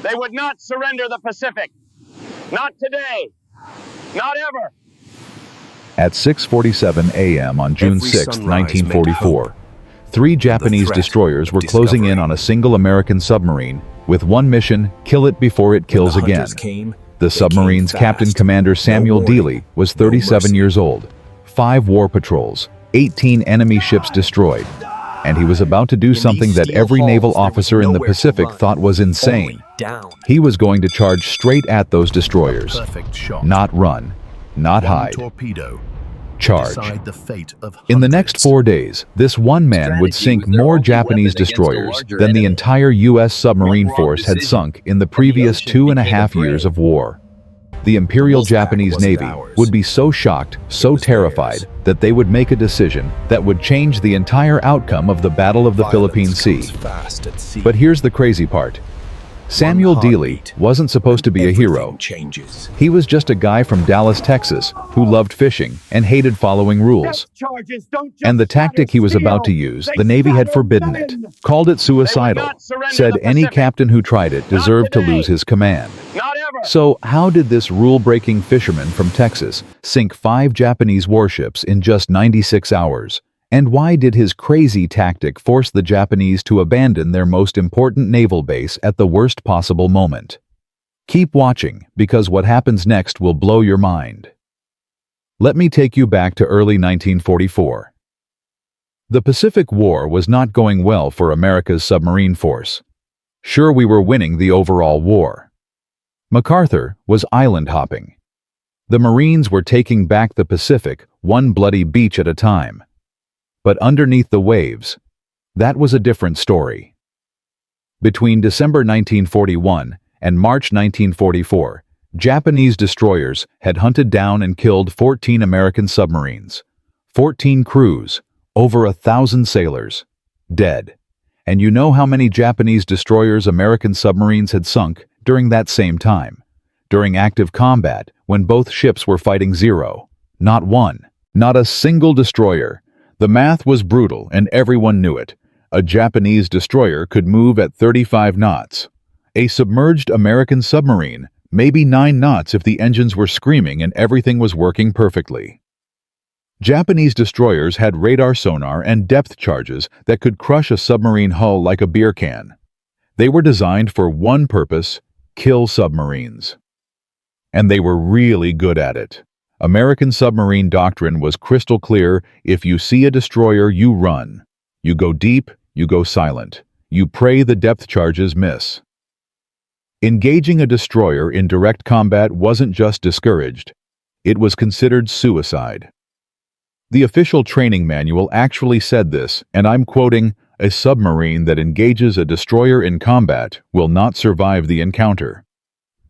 They would not surrender the Pacific. Not today. Not ever. At 6:47 a.m. on June 6, 1944, 3 Japanese destroyers were closing in on a single American submarine with one mission: kill it before it kills again. The submarine's captain, Commander Samuel Dealey, was 37 years old. 5 war patrols, 18 enemy ships destroyed, and he was about to do something that every naval officer in the Pacific thought was insane. He was going to charge straight at those destroyers. Not run, not hide. Charge. In the next 4 days, this one man would sink more Japanese destroyers than the entire U.S. submarine force had sunk in the previous 2.5 years of war. The Imperial Japanese Navy would be so shocked, so terrified, that they would make a decision that would change the entire outcome of the Battle of the Philippine Sea. But here's the crazy part. Samuel Dealey wasn't supposed to be a hero. He was just a guy from Dallas, Texas, who loved fishing and hated following rules. And the tactic he was about to use, the Navy had forbidden it, called it suicidal, said any captain who tried it deserved to lose his command. So how did this rule-breaking fisherman from Texas sink 5 Japanese warships in just 96 hours? And why did his crazy tactic force the Japanese to abandon their most important naval base at the worst possible moment? Keep watching, because what happens next will blow your mind. Let me take you back to early 1944. The Pacific War was not going well for America's submarine force. Sure, we were winning the overall war. MacArthur was island hopping. The Marines were taking back the Pacific, one bloody beach at a time. But underneath the waves, that was a different story. Between December 1941 and March 1944, Japanese destroyers had hunted down and killed 14 American submarines, 14 crews, over 1,000 sailors, dead. And you know how many Japanese destroyers American submarines had sunk during that same time, during active combat when both ships were fighting zero? Not one, not a single destroyer. The math was brutal and everyone knew it. A Japanese destroyer could move at 35 knots. A submerged American submarine, maybe 9 knots if the engines were screaming and everything was working perfectly. Japanese destroyers had radar sonar and depth charges that could crush a submarine hull like a beer can. They were designed for one purpose: kill submarines. And they were really good at it. American submarine doctrine was crystal clear: if you see a destroyer, you run. You go deep, you go silent. You pray the depth charges miss. Engaging a destroyer in direct combat wasn't just discouraged, it was considered suicide. The official training manual actually said this, and I'm quoting, "A submarine that engages a destroyer in combat will not survive the encounter."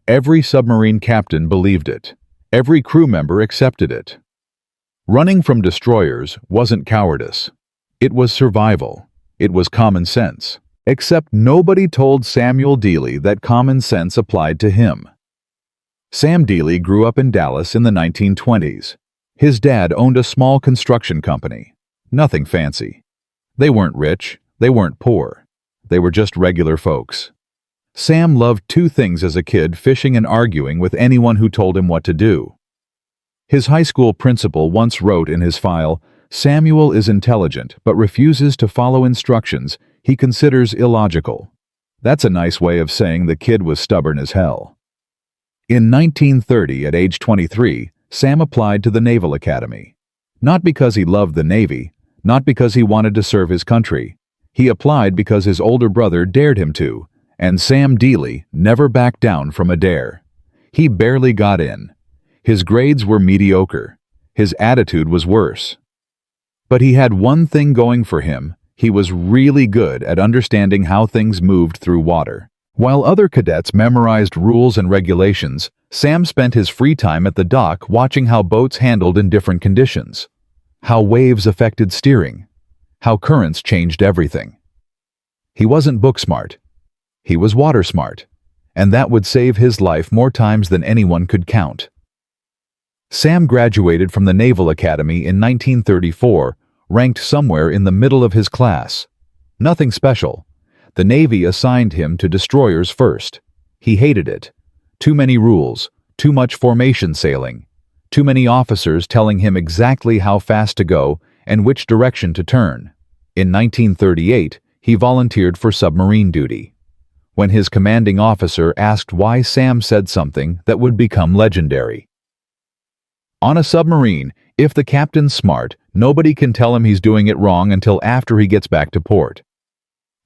Every submarine captain believed it. Every crew member accepted it. Running from destroyers wasn't cowardice. It was survival. It was common sense. Except nobody told Samuel Dealey that common sense applied to him. Sam Dealey grew up in Dallas in the 1920s. His dad owned a small construction company. Nothing fancy. They weren't rich. They weren't poor. They were just regular folks. Sam loved 2 things as a kid: fishing and arguing with anyone who told him what to do. His high school principal once wrote in his file, "Samuel is intelligent but refuses to follow instructions he considers illogical." That's a nice way of saying the kid was stubborn as hell. In 1930, at age 23, Sam applied to the Naval Academy. Not because he loved the Navy, not because he wanted to serve his country. He applied because his older brother dared him to, and Sam Dealey never backed down from a dare. He barely got in. His grades were mediocre. His attitude was worse. But he had one thing going for him: he was really good at understanding how things moved through water. While other cadets memorized rules and regulations, Sam spent his free time at the dock watching how boats handled in different conditions, how waves affected steering, how currents changed everything. He wasn't book smart. He was water smart, and that would save his life more times than anyone could count. Sam graduated from the Naval Academy in 1934, ranked somewhere in the middle of his class. Nothing special. The Navy assigned him to destroyers first. He hated it. Too many rules, too much formation sailing, too many officers telling him exactly how fast to go and which direction to turn. In 1938, he volunteered for submarine duty. When his commanding officer asked why, Sam said something that would become legendary. On a submarine, if the captain's smart, nobody can tell him he's doing it wrong until after he gets back to port.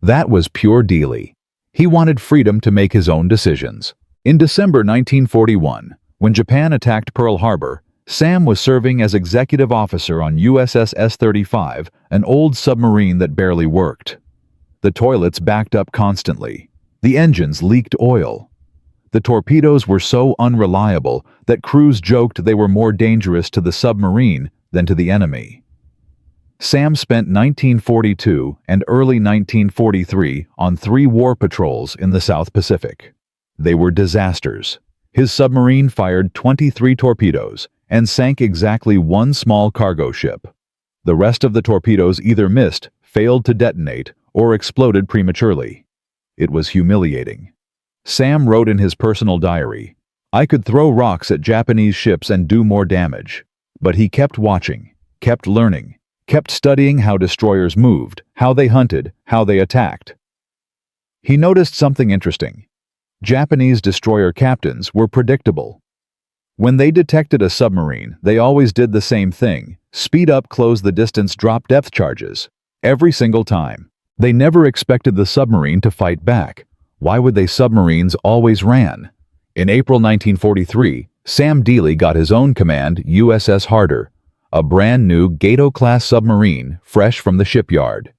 That was pure Dealey. He wanted freedom to make his own decisions. In December 1941, when Japan attacked Pearl Harbor, Sam was serving as executive officer on USS S-35, an old submarine that barely worked. The toilets backed up constantly. The engines leaked oil. The torpedoes were so unreliable that crews joked they were more dangerous to the submarine than to the enemy. Sam spent 1942 and early 1943 on 3 war patrols in the South Pacific. They were disasters. His submarine fired 23 torpedoes and sank exactly 1 small cargo ship. The rest of the torpedoes either missed, failed to detonate, or exploded prematurely. It was humiliating. Sam wrote in his personal diary, "I could throw rocks at Japanese ships and do more damage." But he kept watching, kept learning, kept studying how destroyers moved, how they hunted, how they attacked. He noticed something interesting. Japanese destroyer captains were predictable. When they detected a submarine, they always did the same thing: speed up, close the distance, drop depth charges. Every single time. They never expected the submarine to fight back. Why would they? Submarines always ran. In April 1943, Sam Dealey got his own command USS Harder, a brand new Gato-class submarine fresh from the shipyard.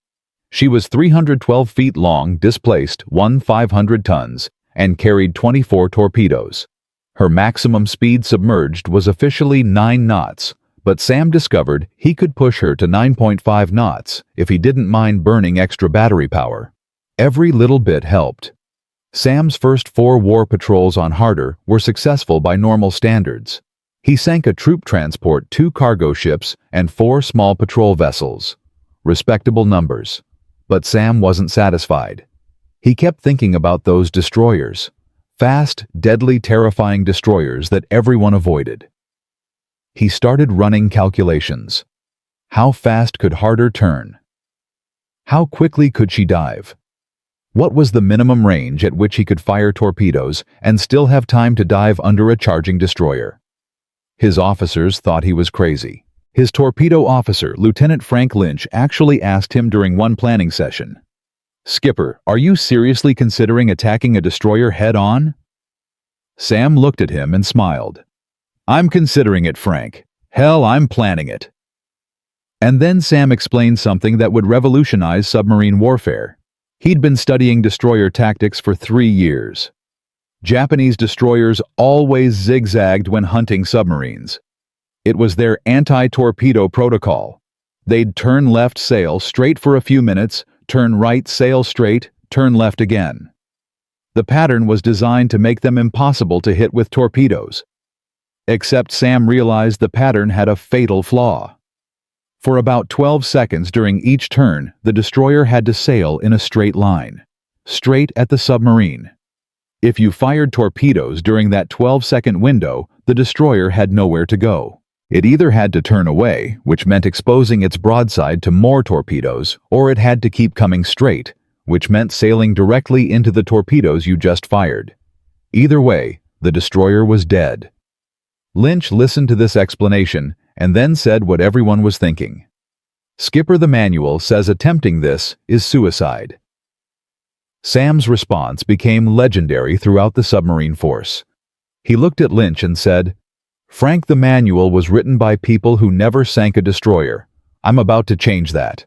She was 312 feet long, displaced 500 tons, and carried 24 torpedoes. Her maximum speed submerged was officially 9 knots, but Sam discovered he could push her to 9.5 knots if he didn't mind burning extra battery power. Every little bit helped. Sam's first 4 war patrols on Harder were successful by normal standards. He sank a troop transport, 2 cargo ships, and 4 small patrol vessels. Respectable numbers. But Sam wasn't satisfied. He kept thinking about those destroyers. Fast, deadly, terrifying destroyers that everyone avoided. He started running calculations. How fast could Harder turn? How quickly could she dive? What was the minimum range at which he could fire torpedoes and still have time to dive under a charging destroyer? His officers thought he was crazy. His torpedo officer, Lieutenant Frank Lynch, actually asked him during one planning session, "Skipper, are you seriously considering attacking a destroyer head-on?" Sam looked at him and smiled. "I'm considering it, Frank. Hell, I'm planning it." And then Sam explained something that would revolutionize submarine warfare. He'd been studying destroyer tactics for 3 years. Japanese destroyers always zigzagged when hunting submarines. It was their anti-torpedo protocol. They'd turn left, sail straight for a few minutes, turn right, sail straight, turn left again. The pattern was designed to make them impossible to hit with torpedoes. Except Sam realized the pattern had a fatal flaw. For about 12 seconds during each turn, the destroyer had to sail in a straight line, straight at the submarine. If you fired torpedoes during that 12-second window, the destroyer had nowhere to go. It either had to turn away, which meant exposing its broadside to more torpedoes, or it had to keep coming straight, which meant sailing directly into the torpedoes you just fired. Either way, the destroyer was dead. Lynch listened to this explanation and then said what everyone was thinking. "Skipper, the manual says attempting this is suicide." Sam's response became legendary throughout the submarine force. He looked at Lynch and said, "Frank, the manual was written by people who never sank a destroyer. I'm about to change that."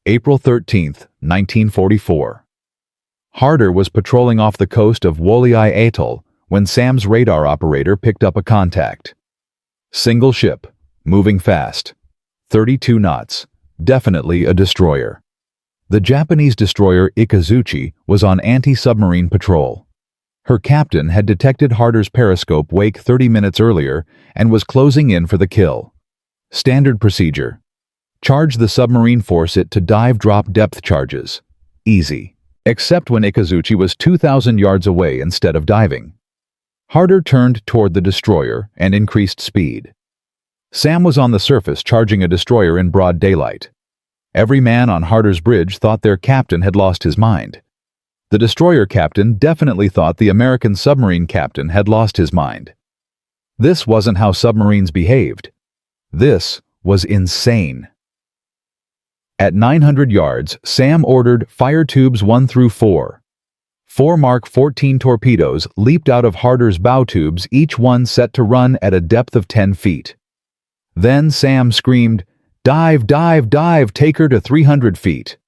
April 13, 1944. Harder was patrolling off the coast of Wolai Atoll when Sam's radar operator picked up a contact. Single ship, moving fast. 32 knots. Definitely a destroyer. The Japanese destroyer Ikazuchi was on anti-submarine patrol. Her captain had detected Harder's periscope wake 30 minutes earlier and was closing in for the kill. Standard procedure. Charge the submarine, force it to dive, drop depth charges. Easy. except when Ikazuchi was 2,000 yards away instead of diving. Harder turned toward the destroyer and increased speed. Sam was on the surface charging a destroyer in broad daylight. Every man on Harder's bridge thought their captain had lost his mind. The destroyer captain definitely thought the American submarine captain had lost his mind. This wasn't how submarines behaved. This was insane. At 900 yards, Sam ordered fire tubes 1 through 4. 4 Mark 14 torpedoes leaped out of Harder's bow tubes, each one set to run at a depth of 10 feet. Then Sam screamed, "Dive, dive, dive, take her to 300 feet."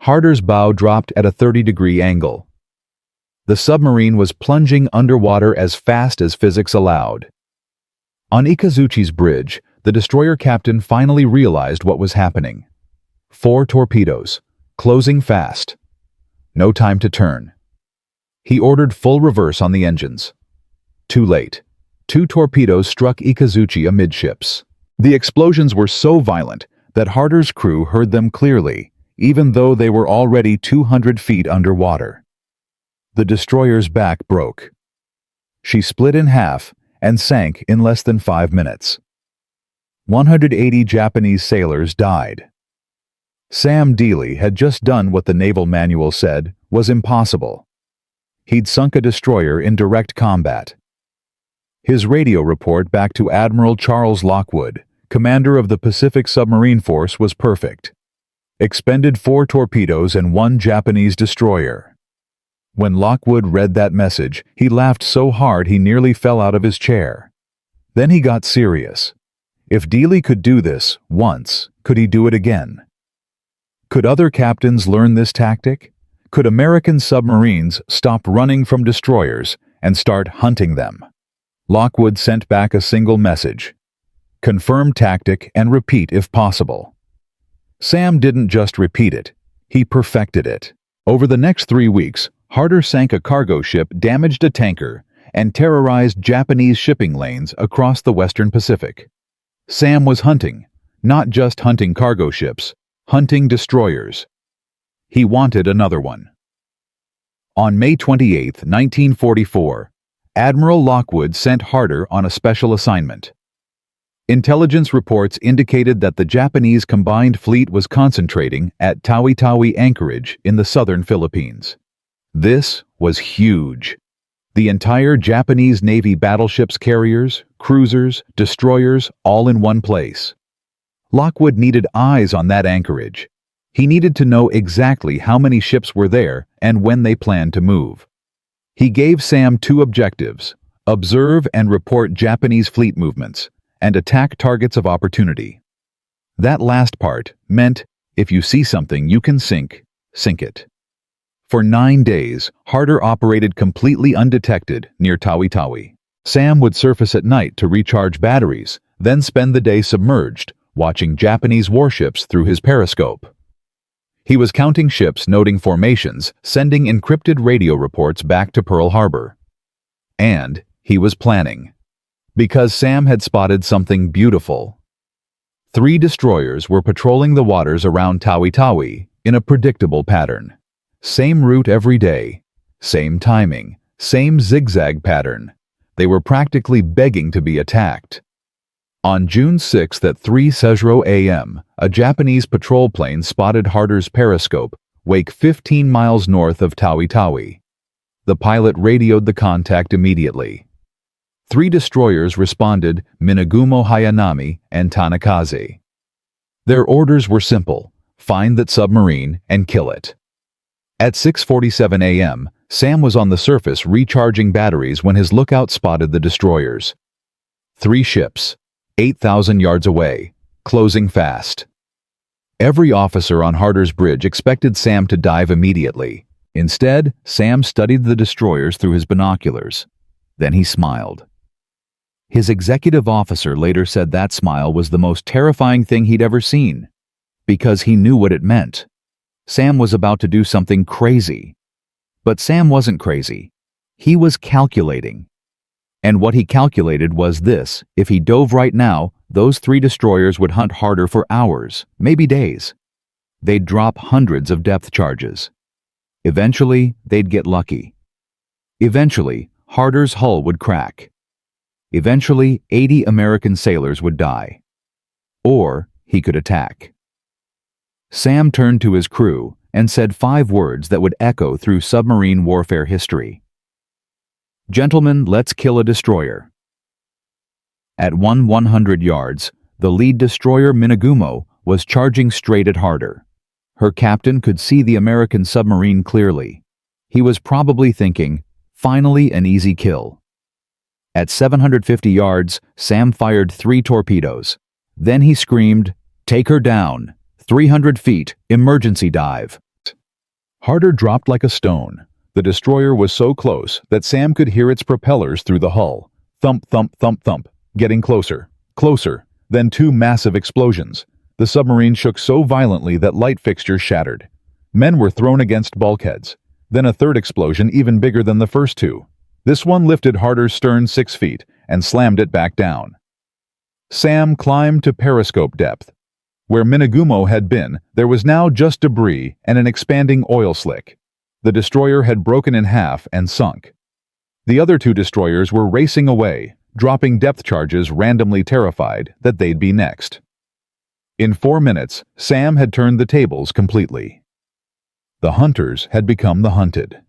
Harder's bow dropped at a 30-degree angle. The submarine was plunging underwater as fast as physics allowed. On Ikazuchi's bridge, the destroyer captain finally realized what was happening. 4 torpedoes, closing fast. No time to turn. He ordered full reverse on the engines. Too late. 2 torpedoes struck Ikazuchi amidships. The explosions were so violent that Harder's crew heard them clearly, even though they were already 200 feet underwater. The destroyer's back broke. She split in half and sank in less than 5 minutes. 180 Japanese sailors died. Sam Dealey had just done what the naval manual said was impossible. He'd sunk a destroyer in direct combat. His radio report back to Admiral Charles Lockwood, commander of the Pacific Submarine Force, was perfect. Expended 4 torpedoes and 1 Japanese destroyer. When Lockwood read that message, he laughed so hard he nearly fell out of his chair. Then he got serious. If Dealey could do this once, could he do it again? Could other captains learn this tactic? Could American submarines stop running from destroyers and start hunting them? Lockwood sent back a single message: confirm tactic and repeat if possible. Sam didn't just repeat it, he perfected it. Over the next 3 weeks, Harder sank a cargo ship, damaged a tanker, and terrorized Japanese shipping lanes across the Western Pacific. Sam was hunting, not just hunting cargo ships, hunting destroyers. He wanted another one. On May 28, 1944, Admiral Lockwood sent Harder on a special assignment. Intelligence reports indicated that the Japanese combined fleet was concentrating at Tawi-Tawi anchorage in the southern Philippines. This was huge. The entire Japanese Navy battleships, carriers, cruisers, destroyers, all in one place. Lockwood needed eyes on that anchorage. He needed to know exactly how many ships were there and when they planned to move. He gave Sam 2 objectives: observe and report Japanese fleet movements, and attack targets of opportunity. That last part meant, if you see something you can sink it. For 9 days, Harder operated completely undetected near Tawi-Tawi. Sam would surface at night to recharge batteries, then spend the day submerged, watching Japanese warships through his periscope. He was counting ships, noting formations, sending encrypted radio reports back to Pearl Harbor. And he was planning. Because Sam had spotted something beautiful. 3 destroyers were patrolling the waters around Tawi-Tawi in a predictable pattern. Same route every day, same timing, same zigzag pattern. They were practically begging to be attacked. On June 6 at 3:00 a.m., a Japanese patrol plane spotted Harder's periscope, wake 15 miles north of Tawi-Tawi. The pilot radioed the contact immediately. 3 destroyers responded: Minagumo Hayanami and Tanakaze. Their orders were simple: find that submarine and kill it. At 6:47 a.m., Sam was on the surface recharging batteries when his lookout spotted the destroyers. 3 ships, 8,000 yards away, closing fast. Every officer on Harder's bridge expected Sam to dive immediately. Instead, Sam studied the destroyers through his binoculars. Then he smiled. His executive officer later said that smile was the most terrifying thing he'd ever seen, because he knew what it meant. Sam was about to do something crazy. But Sam wasn't crazy. He was calculating. And what he calculated was this: if he dove right now, those 3 destroyers would hunt Harder for hours, maybe days. They'd drop hundreds of depth charges. Eventually, they'd get lucky. Eventually, Harder's hull would crack. Eventually, 80 American sailors would die. Or he could attack. Sam turned to his crew and said 5 words that would echo through submarine warfare history. "Gentlemen, let's kill a destroyer." At 100 yards, the lead destroyer Minagumo was charging straight at Harder. Her captain could see the American submarine clearly. He was probably thinking, "Finally an easy kill." At 750 yards, Sam fired 3 torpedoes. Then he screamed, "Take her down! 300 feet, emergency dive!" Harder dropped like a stone. The destroyer was so close that Sam could hear its propellers through the hull. Thump, thump, thump, thump. Getting closer. Closer. Then 2 massive explosions. The submarine shook so violently that light fixtures shattered. Men were thrown against bulkheads. Then a 3rd explosion even bigger than the first 2. This one lifted Harder's stern 6 feet and slammed it back down. Sam climbed to periscope depth. Where Minagumo had been, there was now just debris and an expanding oil slick. The destroyer had broken in half and sunk. The other 2 destroyers were racing away, dropping depth charges randomly terrified that they'd be next. In 4 minutes, Sam had turned the tables completely. The hunters had become the hunted.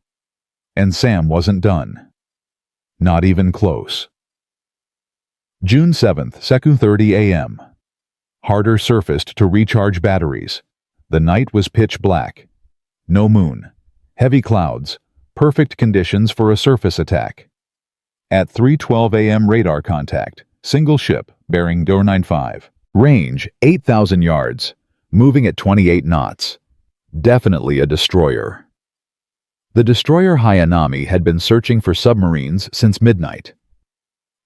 And Sam wasn't done. Not even close. June 7th, 2:30 a.m. Harder surfaced to recharge batteries. The night was pitch black. No moon. Heavy clouds. Perfect conditions for a surface attack. At 3:12 a.m. radar contact. Single ship, bearing 095. Range, 8,000 yards. Moving at 28 knots. Definitely a destroyer. The destroyer Hayanami had been searching for submarines since midnight.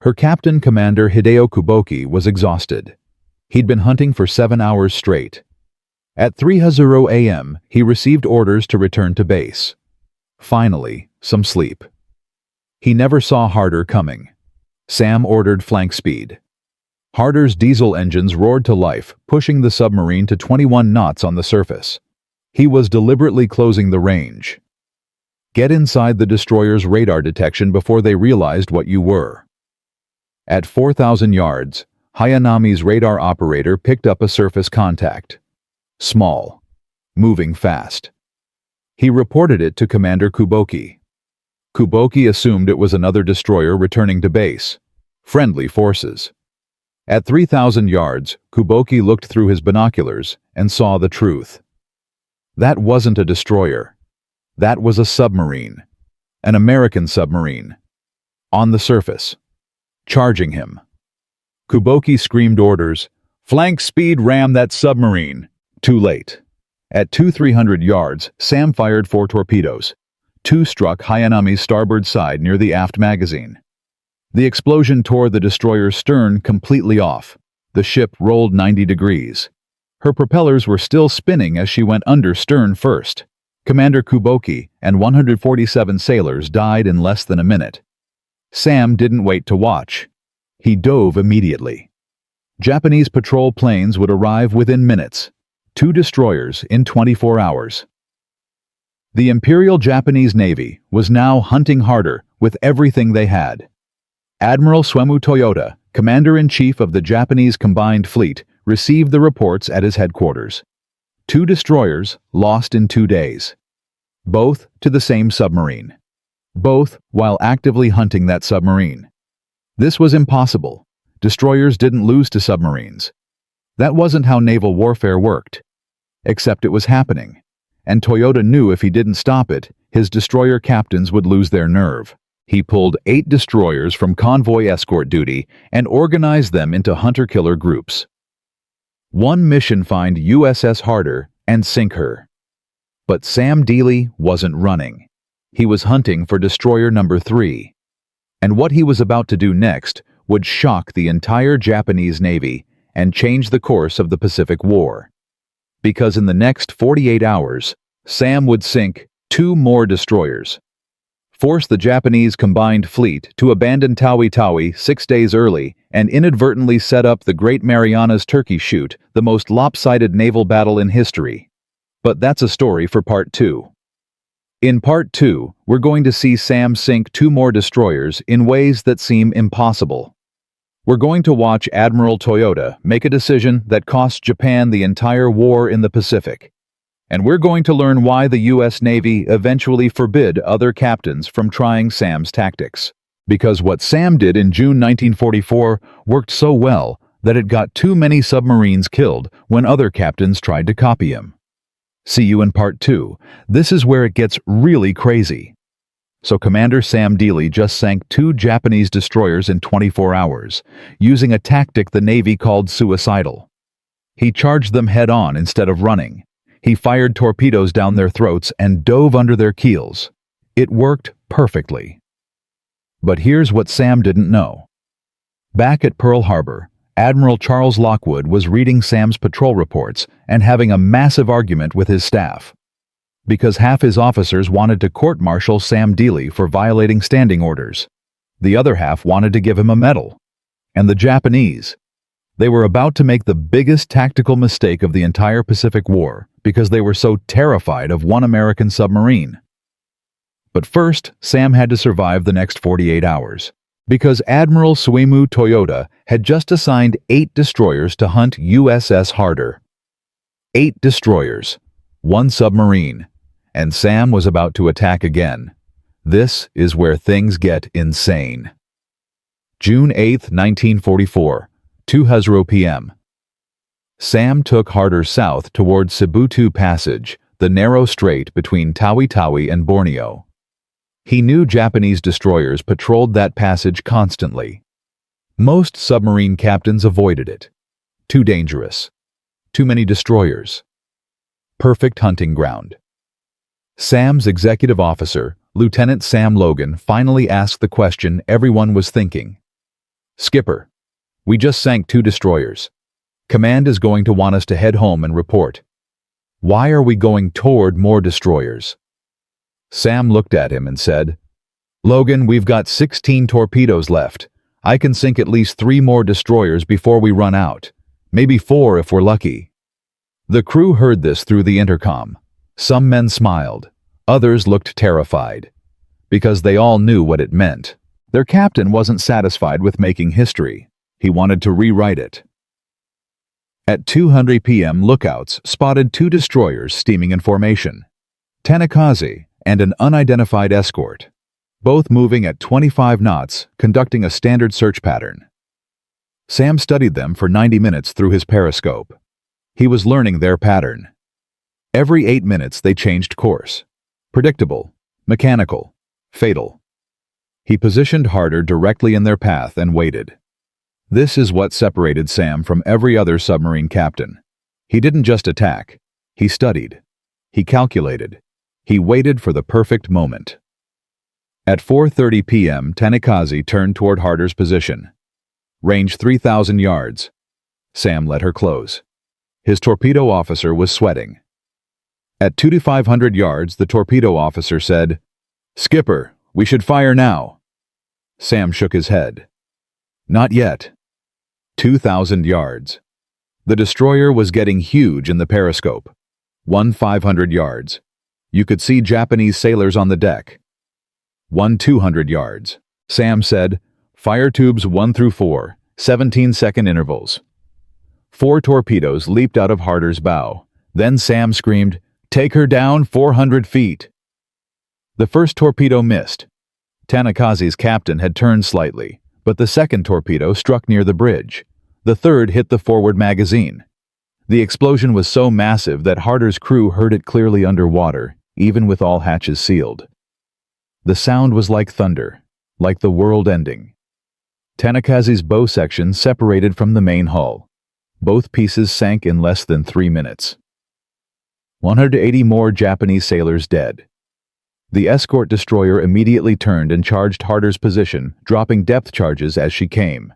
Her captain, Commander Hideo Kuboki, was exhausted. He'd been hunting for 7 hours straight. At 3:00 a.m., he received orders to return to base. Finally, some sleep. He never saw Harder coming. Sam ordered flank speed. Harder's diesel engines roared to life, pushing the submarine to 21 knots on the surface. He was deliberately closing the range. Get inside the destroyer's radar detection before they realized what you were. At 4,000 yards, Hayanami's radar operator picked up a surface contact. Small. Moving fast. He reported it to Commander Kuboki. Kuboki assumed it was another destroyer returning to base. Friendly forces. At 3,000 yards, Kuboki looked through his binoculars and saw the truth. That wasn't a destroyer. That was a submarine. An American submarine. On the surface. Charging him. Kuboki screamed orders, "Flank speed, ram that submarine." Too late. At 300 yards, Sam fired 4 torpedoes. 2 struck Hayanami's starboard side near the aft magazine. The explosion tore the destroyer's stern completely off. The ship rolled 90 degrees. Her propellers were still spinning as she went under stern first. Commander Kuboki and 147 sailors died in less than a minute. Sam didn't wait to watch. He dove immediately. Japanese patrol planes would arrive within minutes. 2 destroyers in 24 hours. The Imperial Japanese Navy was now hunting Harder with everything they had. Admiral Suemu Toyota, Commander-in-Chief of the Japanese Combined Fleet, received the reports at his headquarters. 2 destroyers lost in 2 days. Both to the same submarine. Both while actively hunting that submarine. This was impossible. Destroyers didn't lose to submarines. That wasn't how naval warfare worked. Except it was happening. And Toyota knew if he didn't stop it, his destroyer captains would lose their nerve. He pulled 8 destroyers from convoy escort duty and organized them into hunter-killer groups. One mission: find USS Harder and sink her. But Sam Dealey wasn't running. He was hunting for destroyer number 3. And what he was about to do next would shock the entire Japanese Navy and change the course of the Pacific War. Because in the next 48 hours, Sam would sink 2 more destroyers. Force the Japanese Combined Fleet to abandon Tawi-Tawi 6 days early and inadvertently set up the Great Marianas Turkey Shoot, the most lopsided naval battle in history. But that's a story for part 2. In Part 2, we're going to see Sam sink 2 more destroyers in ways that seem impossible. We're going to watch Admiral Toyota make a decision that cost Japan the entire war in the Pacific. And we're going to learn why the U.S. Navy eventually forbid other captains from trying Sam's tactics. Because what Sam did in June 1944 worked so well that it got too many submarines killed when other captains tried to copy him. See you in Part 2. This is where it gets really crazy. So Commander Sam Dealey just sank 2 Japanese destroyers in 24 hours, using a tactic the Navy called suicidal. He charged them head-on instead of running. He fired torpedoes down their throats and dove under their keels. It worked perfectly. But here's what Sam didn't know. Back at Pearl Harbor, Admiral Charles Lockwood was reading Sam's patrol reports and having a massive argument with his staff. Because half his officers wanted to court-martial Sam Dealey for violating standing orders. The other half wanted to give him a medal. And the Japanese, they were about to make the biggest tactical mistake of the entire Pacific War because they were so terrified of one American submarine. But first, Sam had to survive the next 48 hours. Because Admiral Suemu Toyota had just assigned 8 destroyers to hunt USS Harder. 8 destroyers, 1 submarine, and Sam was about to attack again. This is where things get insane. June 8, 1944, 2:00 p.m. Sam took Harder south toward Sibutu Passage, the narrow strait between Tawi-Tawi and Borneo. He knew Japanese destroyers patrolled that passage constantly. Most submarine captains avoided it. Too dangerous. Too many destroyers. Perfect hunting ground. Sam's executive officer, Lieutenant Sam Logan, finally asked the question everyone was thinking. "Skipper, we just sank 2 destroyers. Command is going to want us to head home and report. Why are we going toward more destroyers?" Sam looked at him and said, "Logan, we've got 16 torpedoes left. I can sink at least 3 more destroyers before we run out. Maybe 4 if we're lucky." The crew heard this through the intercom. Some men smiled. Others looked terrified. Because they all knew what it meant. Their captain wasn't satisfied with making history. He wanted to rewrite it. At 2:00 p.m., lookouts spotted 2 destroyers steaming in formation. Tanakaze and an unidentified escort, both moving at 25 knots, conducting a standard search pattern. Sam studied them for 90 minutes through his periscope. He was learning their pattern. Every 8 minutes they changed course. Predictable, mechanical, fatal. He positioned Harder directly in their path and waited. This is what separated Sam from every other submarine captain. He didn't just attack. He studied. He calculated. He waited for the perfect moment. At 4:30 p.m., Tanakaze turned toward Harder's position. Range 3,000 yards. Sam let her close. His torpedo officer was sweating. At 2,500 yards, the torpedo officer said, "Skipper, we should fire now." Sam shook his head. "Not yet." 2,000 yards. The destroyer was getting huge in the periscope. 1,500 yards. You could see Japanese sailors on the deck. 1,200 yards. Sam said, "Fire tubes 1 through 4, 17-second intervals." 4 torpedoes leaped out of Harder's bow. Then Sam screamed, "Take her down 400 feet." The first torpedo missed. Tanakaze's captain had turned slightly, but the second torpedo struck near the bridge. The third hit the forward magazine. The explosion was so massive that Harder's crew heard it clearly underwater, even with all hatches sealed. The sound was like thunder, like the world ending. Tanakaze's bow section separated from the main hull. Both pieces sank in less than 3 minutes. 180 more Japanese sailors dead. The escort destroyer immediately turned and charged Harder's position, dropping depth charges as she came.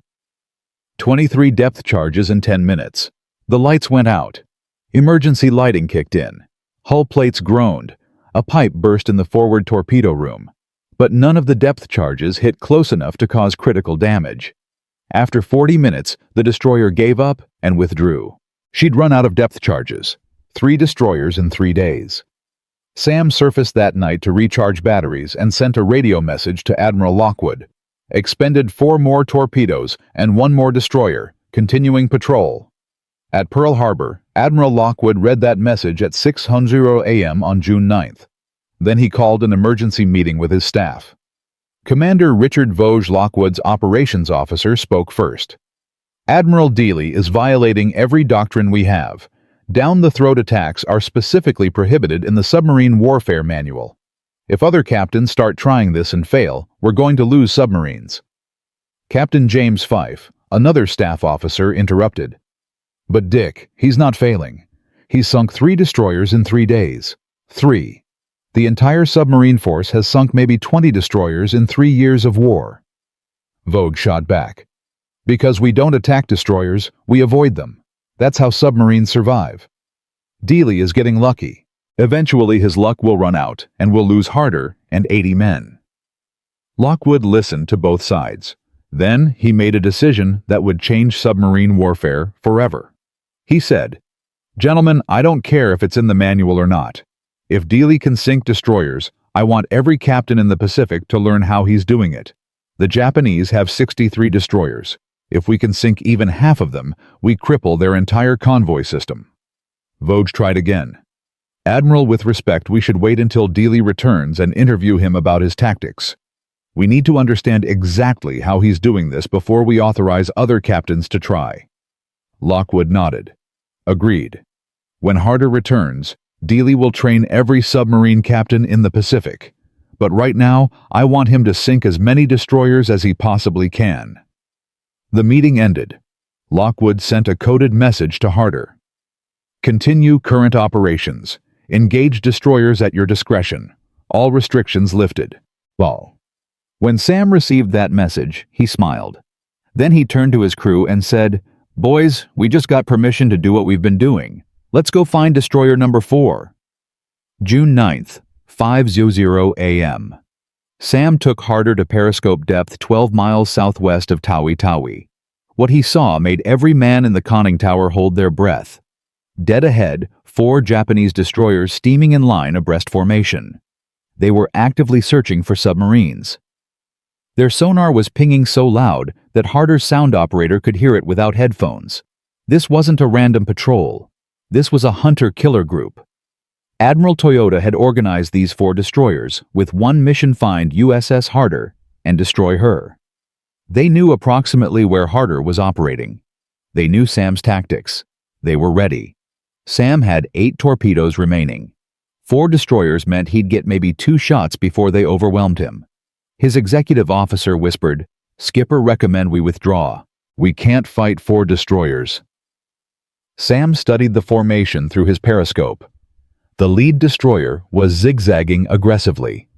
23 depth charges in 10 minutes. The lights went out. Emergency lighting kicked in. Hull plates groaned. A pipe burst in the forward torpedo room. But none of the depth charges hit close enough to cause critical damage. After 40 minutes, the destroyer gave up and withdrew. She'd run out of depth charges. 3 destroyers in 3 days. Sam surfaced that night to recharge batteries and sent a radio message to Admiral Lockwood. Expended 4 more torpedoes and 1 more destroyer, continuing patrol. At Pearl Harbor, Admiral Lockwood read that message at 6:00 a.m. on June 9th. Then he called an emergency meeting with his staff. Commander Richard Vosges, Lockwood's operations officer, spoke first. Admiral Dealey is violating every doctrine we have. Down-the-throat attacks are specifically prohibited in the Submarine Warfare Manual. If other captains start trying this and fail, we're going to lose submarines. Captain James Fife, another staff officer, interrupted. But Dick, he's not failing. He's sunk 3 destroyers in 3 days. 3. The entire submarine force has sunk maybe 20 destroyers in 3 years of war. Vosges shot back. Because we don't attack destroyers, we avoid them. That's how submarines survive. Dealey is getting lucky. Eventually his luck will run out, and we'll lose Harder and 80 men. Lockwood listened to both sides. Then he made a decision that would change submarine warfare forever. He said, "Gentlemen, I don't care if it's in the manual or not. If Dealey can sink destroyers, I want every captain in the Pacific to learn how he's doing it. The Japanese have 63 destroyers. If we can sink even half of them, we cripple their entire convoy system." Vosges tried again. "Admiral, with respect, we should wait until Dealey returns and interview him about his tactics. We need to understand exactly how he's doing this before we authorize other captains to try." Lockwood nodded. "Agreed. When Harder returns, Dealey will train every submarine captain in the Pacific. But right now, I want him to sink as many destroyers as he possibly can." The meeting ended. Lockwood sent a coded message to Harder. "Continue current operations. Engage destroyers at your discretion. All restrictions lifted. Ball." When Sam received that message, he smiled. Then he turned to his crew and said, "Boys, we just got permission to do what we've been doing. Let's go find destroyer number 4. June 9th, 5:00 a.m. Sam took Harder to periscope depth 12 miles southwest of Tawi-Tawi. What he saw made every man in the conning tower hold their breath. Dead ahead, 4 Japanese destroyers steaming in line abreast formation. They were actively searching for submarines. Their sonar was pinging so loud that Harder's sound operator could hear it without headphones. This wasn't a random patrol. This was a hunter-killer group. Admiral Toyota had organized these 4 destroyers with one mission: find USS Harder and destroy her. They knew approximately where Harder was operating. They knew Sam's tactics. They were ready. Sam had 8 torpedoes remaining. 4 destroyers meant he'd get maybe 2 shots before they overwhelmed him. His executive officer whispered, "Skipper, recommend we withdraw. We can't fight 4 destroyers." Sam studied the formation through his periscope. The lead destroyer was zigzagging aggressively.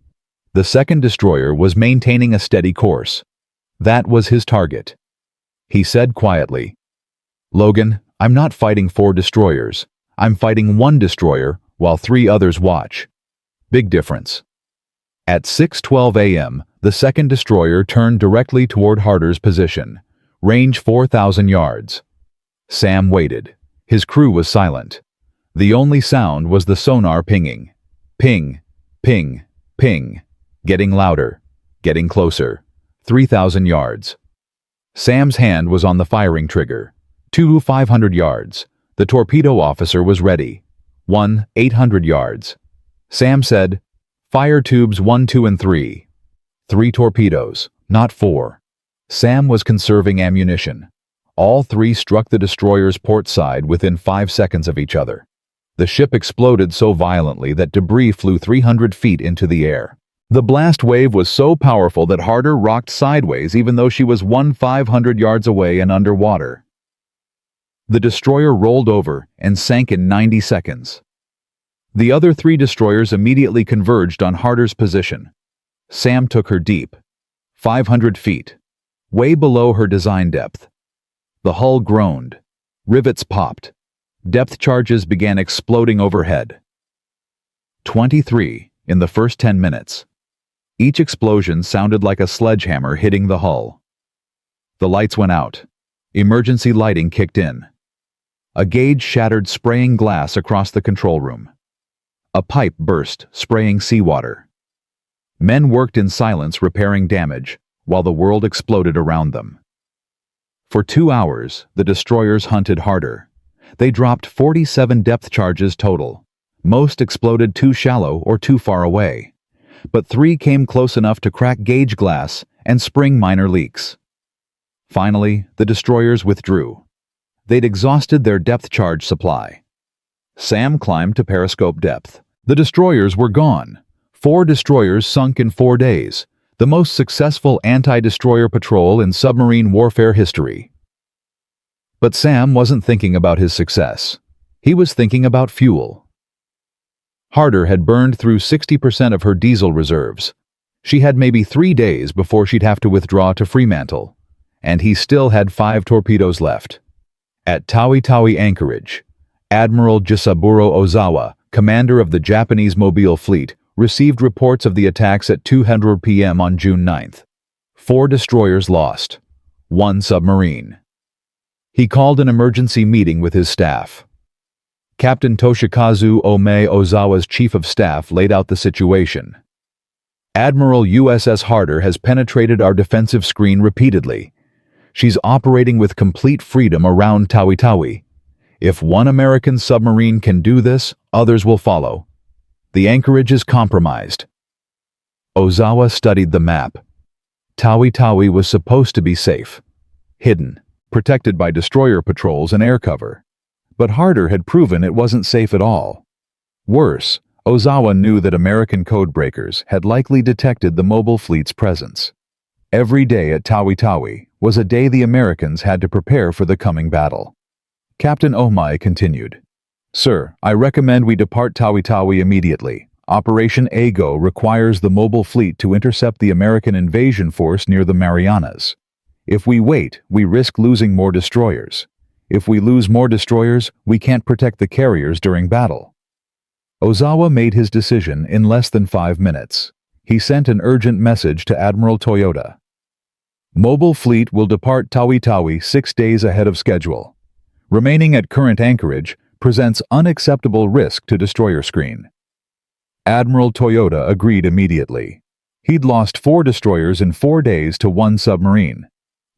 The second destroyer was maintaining a steady course. That was his target. He said quietly, "Logan, I'm not fighting 4 destroyers. I'm fighting 1 destroyer while 3 others watch. Big difference." At 6:12 a.m., the second destroyer turned directly toward Harder's position, range 4,000 yards. Sam waited. His crew was silent. The only sound was the sonar pinging. Ping, ping, ping. Getting louder, getting closer. 3,000 yards. Sam's hand was on the firing trigger. 2 500 yards. The torpedo officer was ready. 1 800 yards. Sam said, "Fire tubes 1, 2, and 3. 3 torpedoes, not 4. Sam was conserving ammunition. All 3 struck the destroyer's port side within 5 seconds of each other. The ship exploded so violently that debris flew 300 feet into the air. The blast wave was so powerful that Harder rocked sideways even though she was 500 yards away and underwater. The destroyer rolled over and sank in 90 seconds. The other 3 destroyers immediately converged on Harder's position. Sam took her deep, 500 feet, way below her design depth. The hull groaned. Rivets popped. Depth charges began exploding overhead. 23 in the first 10 minutes. Each explosion sounded like a sledgehammer hitting the hull. The lights went out. Emergency lighting kicked in. A gauge shattered spraying glass across the control room. A pipe burst, spraying seawater. Men worked in silence repairing damage, while the world exploded around them. For 2 hours, the destroyers hunted harder. They dropped 47 depth charges total. Most exploded too shallow or too far away. But 3 came close enough to crack gauge glass and spring minor leaks. Finally, the destroyers withdrew. They'd exhausted their depth charge supply. Sam climbed to periscope depth. The destroyers were gone. 4 destroyers sunk in 4 days, the most successful anti-destroyer patrol in submarine warfare history. But Sam wasn't thinking about his success. He was thinking about fuel. Harder had burned through 60% of her diesel reserves. She had maybe 3 days before she'd have to withdraw to Fremantle, and he still had 5 torpedoes left. At Tawi-Tawi anchorage, Admiral Jisaburo Ozawa, commander of the Japanese Mobile Fleet, received reports of the attacks at 2:00 p.m. on June 9th. 4 destroyers lost, 1 submarine. He called an emergency meeting with his staff. Captain Toshikazu Ome Ozawa's chief of staff laid out the situation. Admiral USS Harder has penetrated our defensive screen repeatedly. She's operating with complete freedom around Tawi-Tawi. If one American submarine can do this, others will follow. The anchorage is compromised. Ozawa studied the map. Tawi-Tawi was supposed to be safe, hidden, protected by destroyer patrols and air cover. But Harder had proven it wasn't safe at all. Worse, Ozawa knew that American codebreakers had likely detected the mobile fleet's presence. Every day at Tawi-Tawi was a day the Americans had to prepare for the coming battle. Captain Omai continued, "Sir, I recommend we depart Tawi-Tawi immediately. Operation AGO requires the mobile fleet to intercept the American invasion force near the Marianas. If we wait, we risk losing more destroyers. If we lose more destroyers, we can't protect the carriers during battle." Ozawa made his decision in less than 5 minutes. He sent an urgent message to Admiral Toyota. "Mobile fleet will depart Tawi-Tawi 6 days ahead of schedule. Remaining at current anchorage presents unacceptable risk to destroyer screen." Admiral Toyota agreed immediately. He'd lost 4 destroyers in 4 days to 1 submarine.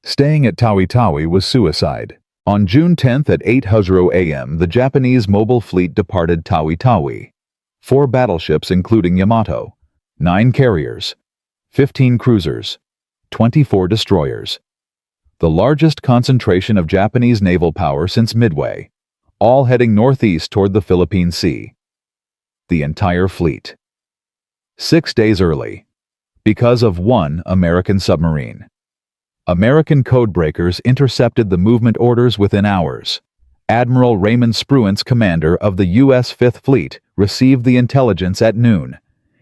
Staying at Tawi-Tawi was suicide. On June 10th at 8:00 a.m., the Japanese mobile fleet departed Tawi-Tawi. 4 battleships including Yamato, 9 carriers, 15 cruisers, 24 destroyers. The largest concentration of Japanese naval power since Midway, all heading northeast toward the Philippine Sea. The entire fleet. 6 days early, because of 1 American submarine. American codebreakers intercepted the movement orders within hours. Admiral Raymond Spruance, commander of the U.S. Fifth Fleet, received the intelligence at noon.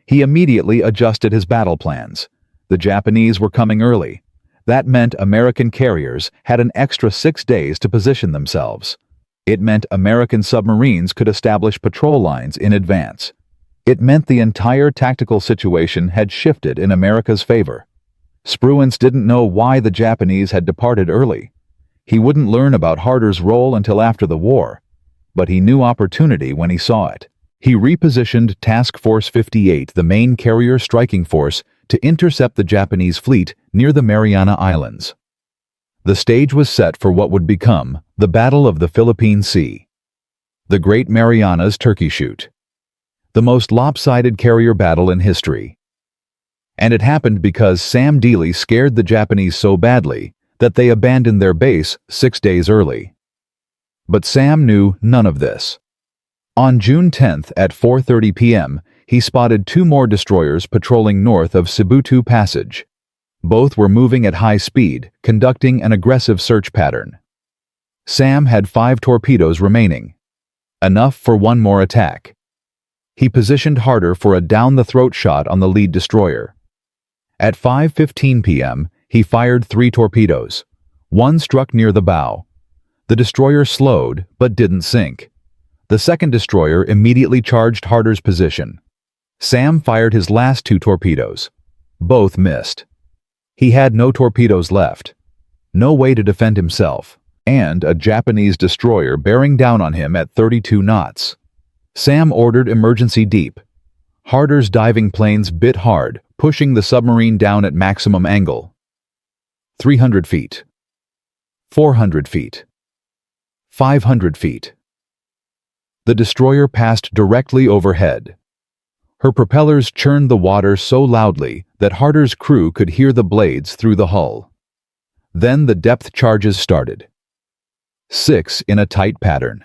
He immediately adjusted his battle plans. The Japanese were coming early. That meant American carriers had an extra 6 days to position themselves. It meant American submarines could establish patrol lines in advance. It meant the entire tactical situation had shifted in America's favor. Spruance didn't know why the Japanese had departed early. He wouldn't learn about Harder's role until after the war, but he knew opportunity when he saw it. He repositioned Task Force 58, the main carrier striking force, to intercept the Japanese fleet near the Mariana Islands. The stage was set for what would become the Battle of the Philippine Sea, the Great Marianas Turkey Shoot, the most lopsided carrier battle in history. And it happened because Sam Dealey scared the Japanese so badly that they abandoned their base 6 days early. But Sam knew none of this. On June 10th at 4:30 p.m., he spotted 2 more destroyers patrolling north of Sibutu Passage. Both were moving at high speed, conducting an aggressive search pattern. Sam had 5 torpedoes remaining, enough for 1 more attack. He positioned Harder for a down-the-throat shot on the lead destroyer. At 5:15 p.m., he fired 3 torpedoes. 1 struck near the bow. The destroyer slowed, but didn't sink. The second destroyer immediately charged Harder's position. Sam fired his last 2 torpedoes. Both missed. He had no torpedoes left, no way to defend himself, and a Japanese destroyer bearing down on him at 32 knots. Sam ordered emergency deep. Harder's diving planes bit hard, pushing the submarine down at maximum angle. 300 feet. 400 feet. 500 feet. The destroyer passed directly overhead. Her propellers churned the water so loudly that Harder's crew could hear the blades through the hull. Then the depth charges started. 6 in a tight pattern.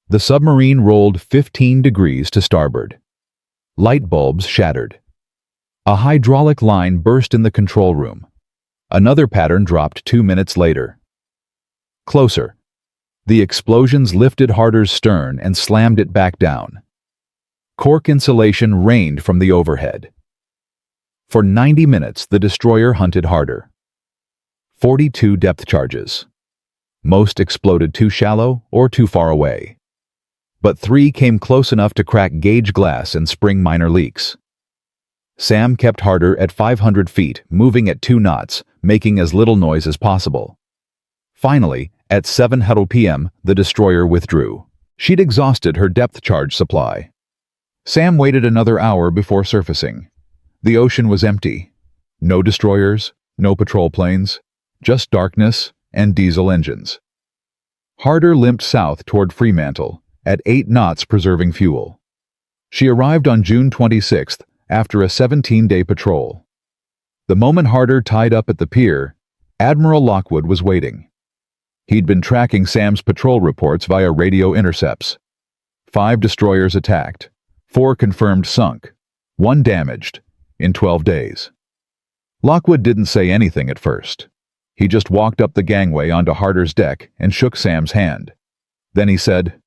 The submarine rolled 15 degrees to starboard. Light bulbs shattered. A hydraulic line burst in the control room. Another pattern dropped 2 minutes later. Closer. The explosions lifted Harder's stern and slammed it back down. Cork insulation rained from the overhead. For 90 minutes, the destroyer hunted Harder. 42 depth charges. Most exploded too shallow or too far away. But 3 came close enough to crack gauge glass and spring minor leaks. Sam kept Harder at 500 feet, moving at 2 knots, making as little noise as possible. Finally, at 7:00 p.m., the destroyer withdrew. She'd exhausted her depth charge supply. Sam waited another hour before surfacing. The ocean was empty. No destroyers, no patrol planes, just darkness and diesel engines. Harder limped south toward Fremantle, at 8 knots preserving fuel. She arrived on June 26th after a 17-day patrol. The moment Harder tied up at the pier, Admiral Lockwood was waiting. He'd been tracking Sam's patrol reports via radio intercepts. 5 destroyers attacked, 4 confirmed sunk, 1 damaged, in 12 days. Lockwood didn't say anything at first. He just walked up the gangway onto Harder's deck and shook Sam's hand. Then he said,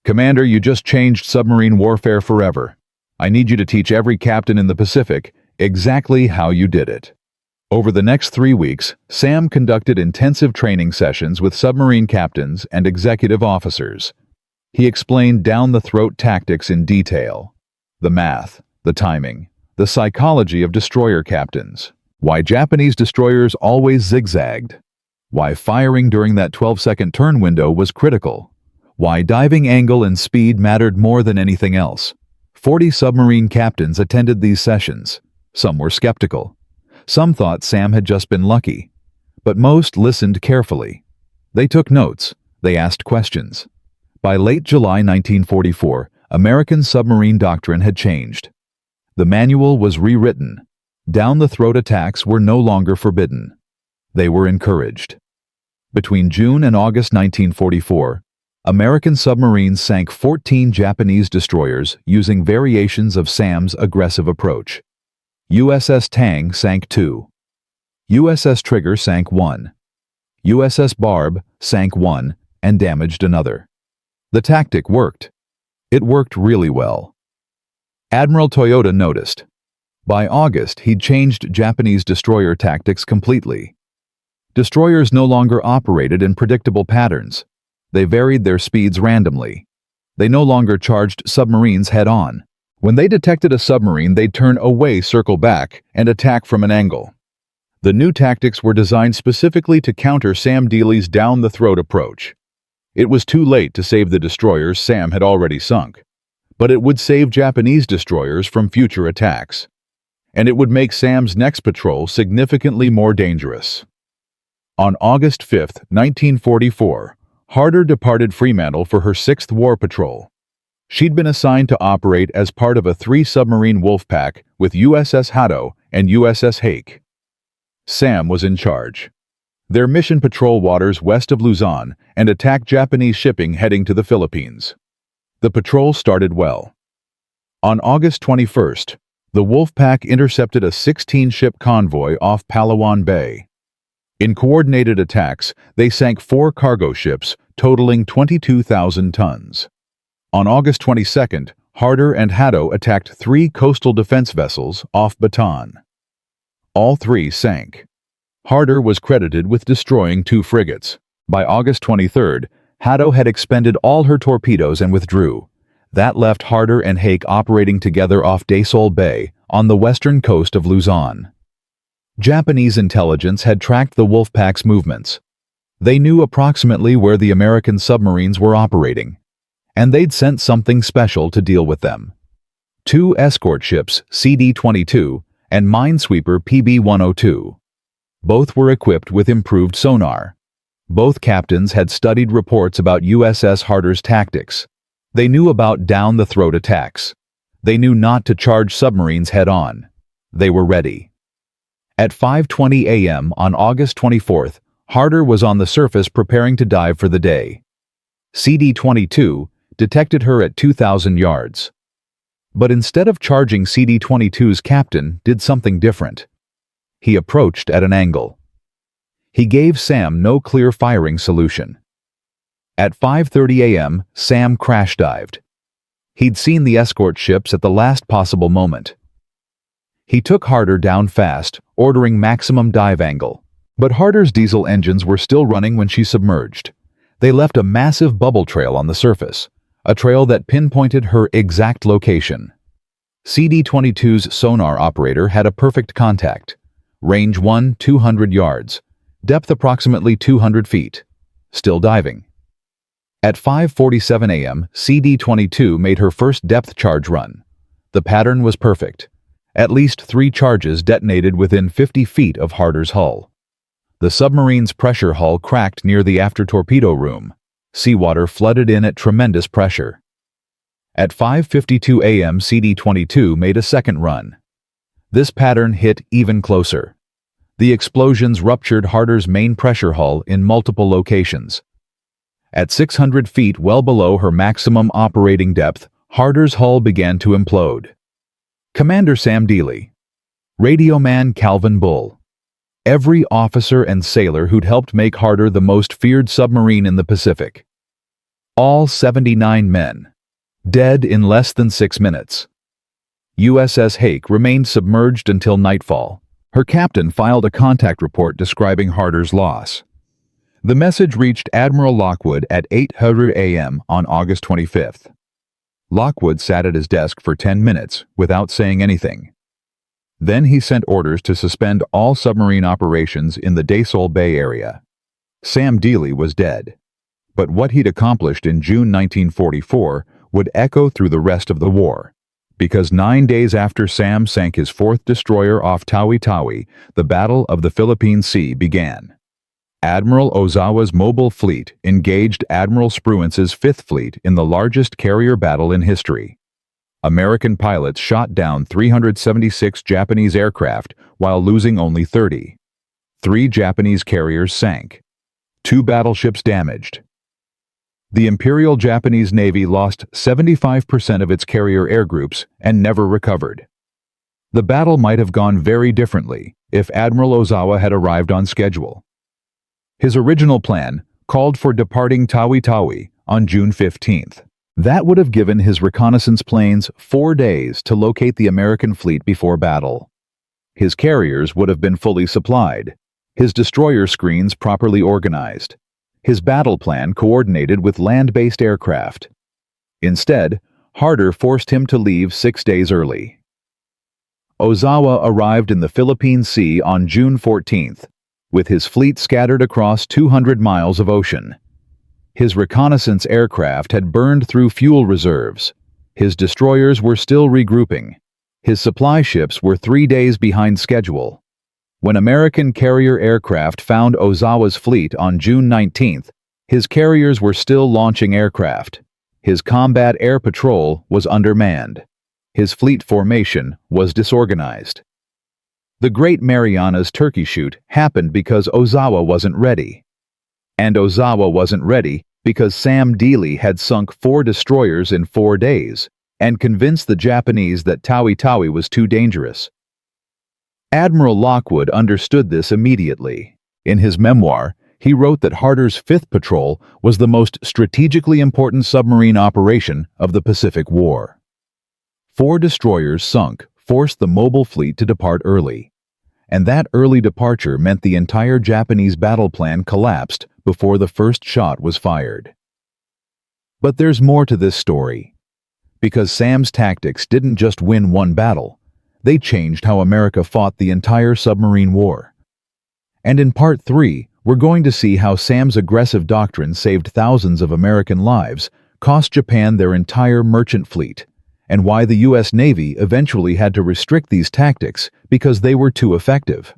"Commander, you just changed submarine warfare forever. I need you to teach every captain in the Pacific exactly how you did it." Over the next 3 weeks, Sam conducted intensive training sessions with submarine captains and executive officers. He explained down-the-throat tactics in detail. The math, the timing, the psychology of destroyer captains. Why Japanese destroyers always zigzagged. Why firing during that 12-second turn window was critical. Why diving angle and speed mattered more than anything else. 40 submarine captains attended these sessions. Some were skeptical. Some thought Sam had just been lucky. But most listened carefully. They took notes. They asked questions. By late July 1944, American submarine doctrine had changed. The manual was rewritten. Down-the-throat attacks were no longer forbidden. They were encouraged. Between June and August 1944, American submarines sank 14 Japanese destroyers using variations of Sam's aggressive approach. USS Tang sank 2. USS Trigger sank 1. USS Barb sank 1 and damaged another. The tactic worked. It worked really well. Admiral Toyota noticed. By August, he'd changed Japanese destroyer tactics completely. Destroyers no longer operated in predictable patterns. They varied their speeds randomly. They no longer charged submarines head-on. When they detected a submarine, they'd turn away, circle back, and attack from an angle. The new tactics were designed specifically to counter Sam Dealey's down-the-throat approach. It was too late to save the destroyers Sam had already sunk, but it would save Japanese destroyers from future attacks. And it would make Sam's next patrol significantly more dangerous. On August 5, 1944, Harder departed Fremantle for her 6th war patrol. She'd been assigned to operate as part of a 3-submarine wolf pack with USS Harder and USS Hake. Sam was in charge. Their mission patrol waters west of Luzon and attack Japanese shipping heading to the Philippines. The patrol started well. On August 21st, the wolf pack intercepted a 16-ship convoy off Palawan Bay. In coordinated attacks, they sank 4 cargo ships, totaling 22,000 tons. On August 22nd, Harder and Harder attacked 3 coastal defense vessels off Bataan. All 3 sank. Harder was credited with destroying 2 frigates. By August 23rd, Harder had expended all her torpedoes and withdrew. That left Harder and Hake operating together off Daesol Bay on the western coast of Luzon. Japanese intelligence had tracked the Wolfpack's movements. They knew approximately where the American submarines were operating. and they'd sent something special to deal with them. 2 escort ships, CD-22, and minesweeper PB-102. Both were equipped with improved sonar. Both captains had studied reports about USS Harder's tactics. They knew about down-the-throat attacks. They knew not to charge submarines head-on. They were ready. At 5:20 a.m. on August 24th, Harder was on the surface preparing to dive for the day. CD-22 detected her at 2,000 yards. But instead of charging CD-22's captain, did something different. He approached at an angle. He gave Sam no clear firing solution. At 5:30 a.m., Sam crash dived. He'd seen the escort ships at the last possible moment. He took Harder down fast, ordering maximum dive angle. But Harder's diesel engines were still running when she submerged. They left a massive bubble trail on the surface, a trail that pinpointed her exact location. CD-22's sonar operator had a perfect contact. Range 200 yards. Depth approximately 200 feet. Still diving. At 5:47 a.m., CD-22 made her first depth charge run. The pattern was perfect. At least 3 charges detonated within 50 feet of Harder's hull. The submarine's pressure hull cracked near the after torpedo room. Seawater flooded in at tremendous pressure. At 5:52 a.m., CD-22 made a second run. This pattern hit even closer. The explosions ruptured Harder's main pressure hull in multiple locations. At 600 feet, well below her maximum operating depth, Harder's hull began to implode. Commander Sam Dealey. Radioman Calvin Bull. Every officer and sailor who'd helped make Harder the most feared submarine in the Pacific. All 79 men. Dead in less than 6 minutes. USS Harder remained submerged until nightfall. Her captain filed a contact report describing Harder's loss. The message reached Admiral Lockwood at 8:00 a.m. on August 25th. Lockwood sat at his desk for 10 minutes without saying anything. Then he sent orders to suspend all submarine operations in the Dasol Bay area. Sam Dealey was dead. But what he'd accomplished in June 1944 would echo through the rest of the war. Because 9 days after Sam sank his 4th destroyer off Tawi-Tawi, the Battle of the Philippine Sea began. Admiral Ozawa's mobile fleet engaged Admiral Spruance's 5th Fleet in the largest carrier battle in history. American pilots shot down 376 Japanese aircraft while losing only 30. 3 Japanese carriers sank. 2 battleships damaged. The Imperial Japanese Navy lost 75% of its carrier air groups and never recovered. The battle might have gone very differently if Admiral Ozawa had arrived on schedule. His original plan called for departing Tawi-Tawi on June 15th. That would have given his reconnaissance planes 4 days to locate the American fleet before battle. His carriers would have been fully supplied, his destroyer screens properly organized, his battle plan coordinated with land-based aircraft. Instead, Harder forced him to leave 6 days early. Ozawa arrived in the Philippine Sea on June 14th, with his fleet scattered across 200 miles of ocean. His reconnaissance aircraft had burned through fuel reserves. His destroyers were still regrouping. His supply ships were 3 days behind schedule. When American carrier aircraft found Ozawa's fleet on June 19th, his carriers were still launching aircraft. His combat air patrol was undermanned. His fleet formation was disorganized. The Great Marianas Turkey Shoot happened because Ozawa wasn't ready. And Ozawa wasn't ready because Sam Dealey had sunk 4 destroyers in 4 days and convinced the Japanese that Tawi-Tawi was too dangerous. Admiral Lockwood understood this immediately. In his memoir, he wrote that Harder's 5th Patrol was the most strategically important submarine operation of the Pacific War. 4 destroyers sunk forced the mobile fleet to depart early. And that early departure meant the entire Japanese battle plan collapsed before the first shot was fired. But there's more to this story. Because Sam's tactics didn't just win one battle, they changed how America fought the entire submarine war. And in Part 3, we're going to see how Sam's aggressive doctrine saved thousands of American lives, cost Japan their entire merchant fleet, and why the U.S. Navy eventually had to restrict these tactics because they were too effective.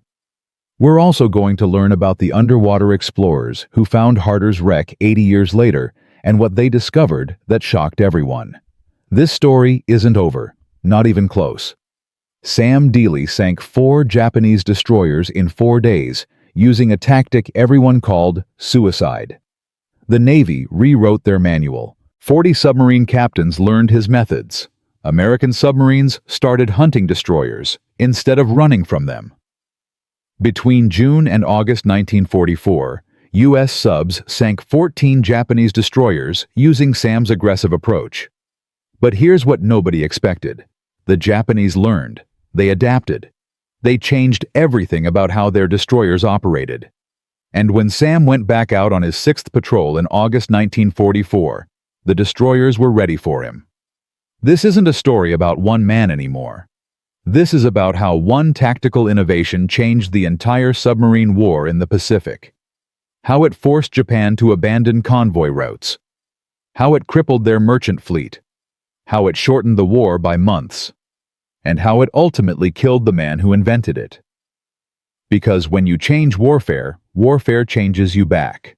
We're also going to learn about the underwater explorers who found Harder's wreck 80 years later and what they discovered that shocked everyone. This story isn't over, not even close. Sam Dealey sank 4 Japanese destroyers in 4 days using a tactic everyone called suicide. The Navy rewrote their manual. 40 submarine captains learned his methods. American submarines started hunting destroyers instead of running from them. Between June and August 1944, U.S. subs sank 14 Japanese destroyers using Sam's aggressive approach. But here's what nobody expected. The Japanese learned. They adapted. They changed everything about how their destroyers operated. And when Sam went back out on his 6th patrol in August 1944, the destroyers were ready for him. This isn't a story about one man anymore. This is about how one tactical innovation changed the entire submarine war in the Pacific. How it forced Japan to abandon convoy routes. How it crippled their merchant fleet. How it shortened the war by months. And how it ultimately killed the man who invented it. Because when you change warfare, warfare changes you back.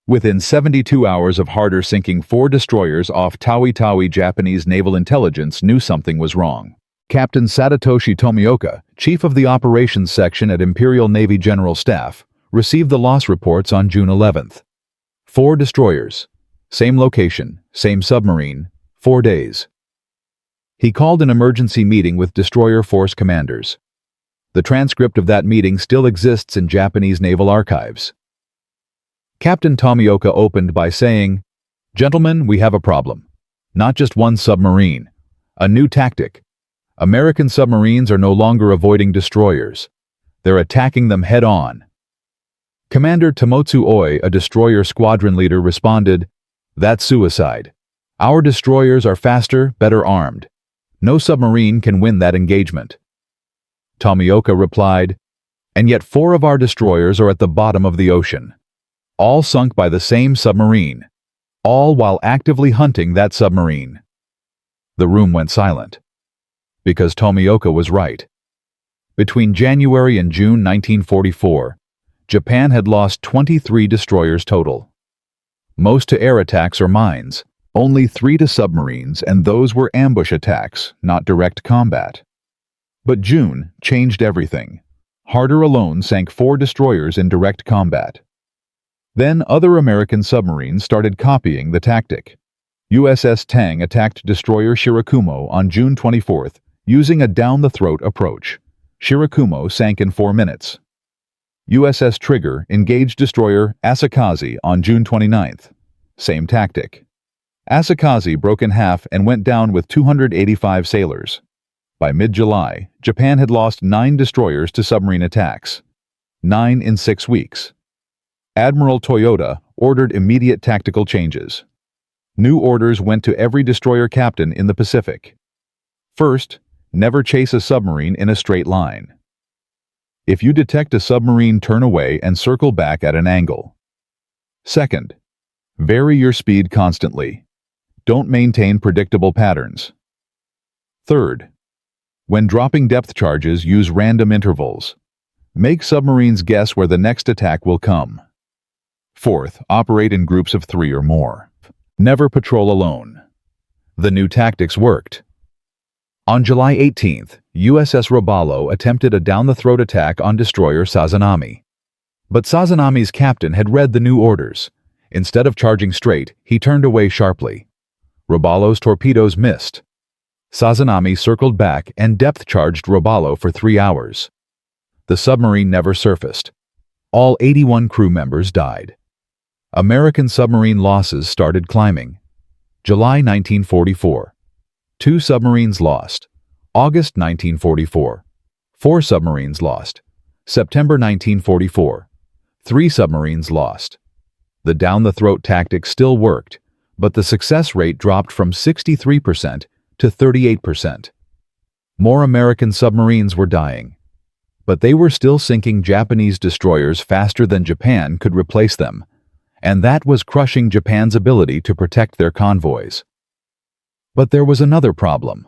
Within 72 hours of Harder sinking 4 destroyers off Tawi-Tawi, Japanese naval intelligence knew something was wrong. Captain Sadatoshi Tomioka, chief of the operations section at Imperial Navy General Staff, received the loss reports on June 11th. 4 destroyers, same location, same submarine, 4 days. He called an emergency meeting with destroyer force commanders. The transcript of that meeting still exists in Japanese naval archives. Captain Tomioka opened by saying, "Gentlemen, we have a problem. Not just one submarine. A new tactic. American submarines are no longer avoiding destroyers. They're attacking them head-on." Commander Tomotsu Oi, a destroyer squadron leader, responded, "That's suicide. Our destroyers are faster, better armed. No submarine can win that engagement." Tomioka replied, "And yet 4 of our destroyers are at the bottom of the ocean. All sunk by the same submarine. All while actively hunting that submarine." The room went silent. Because Tomioka was right. Between January and June 1944, Japan had lost 23 destroyers total. Most to air attacks or mines, only 3 to submarines, and those were ambush attacks, not direct combat. But June changed everything. Harder alone sank 4 destroyers in direct combat. Then other American submarines started copying the tactic. USS Tang attacked destroyer Shirakumo on June 24th using a down-the-throat approach. Shirakumo sank in 4 minutes. USS Trigger engaged destroyer Asakaze on June 29th. Same tactic. Asakaze broke in half and went down with 285 sailors. By mid-July, Japan had lost 9 destroyers to submarine attacks. 9 in 6 weeks. Admiral Toyota ordered immediate tactical changes. New orders went to every destroyer captain in the Pacific. First, never chase a submarine in a straight line. If you detect a submarine, turn away and circle back at an angle. Second, vary your speed constantly. Don't maintain predictable patterns. Third, when dropping depth charges, use random intervals. Make submarines guess where the next attack will come. Fourth, operate in groups of 3 or more. Never patrol alone. The new tactics worked. On July 18th, USS Robalo attempted a down-the-throat attack on destroyer Sazanami. But Sazanami's captain had read the new orders. Instead of charging straight, he turned away sharply. Robalo's torpedoes missed. Sazanami circled back and depth-charged Robalo for 3 hours. The submarine never surfaced. All 81 crew members died. American submarine losses started climbing. July 1944. 2 submarines lost. August 1944. 4 submarines lost. September 1944. 3 submarines lost. The down-the-throat tactic still worked, but the success rate dropped from 63% to 38%. More American submarines were dying, but they were still sinking Japanese destroyers faster than Japan could replace them. and that was crushing Japan's ability to protect their convoys. But there was another problem.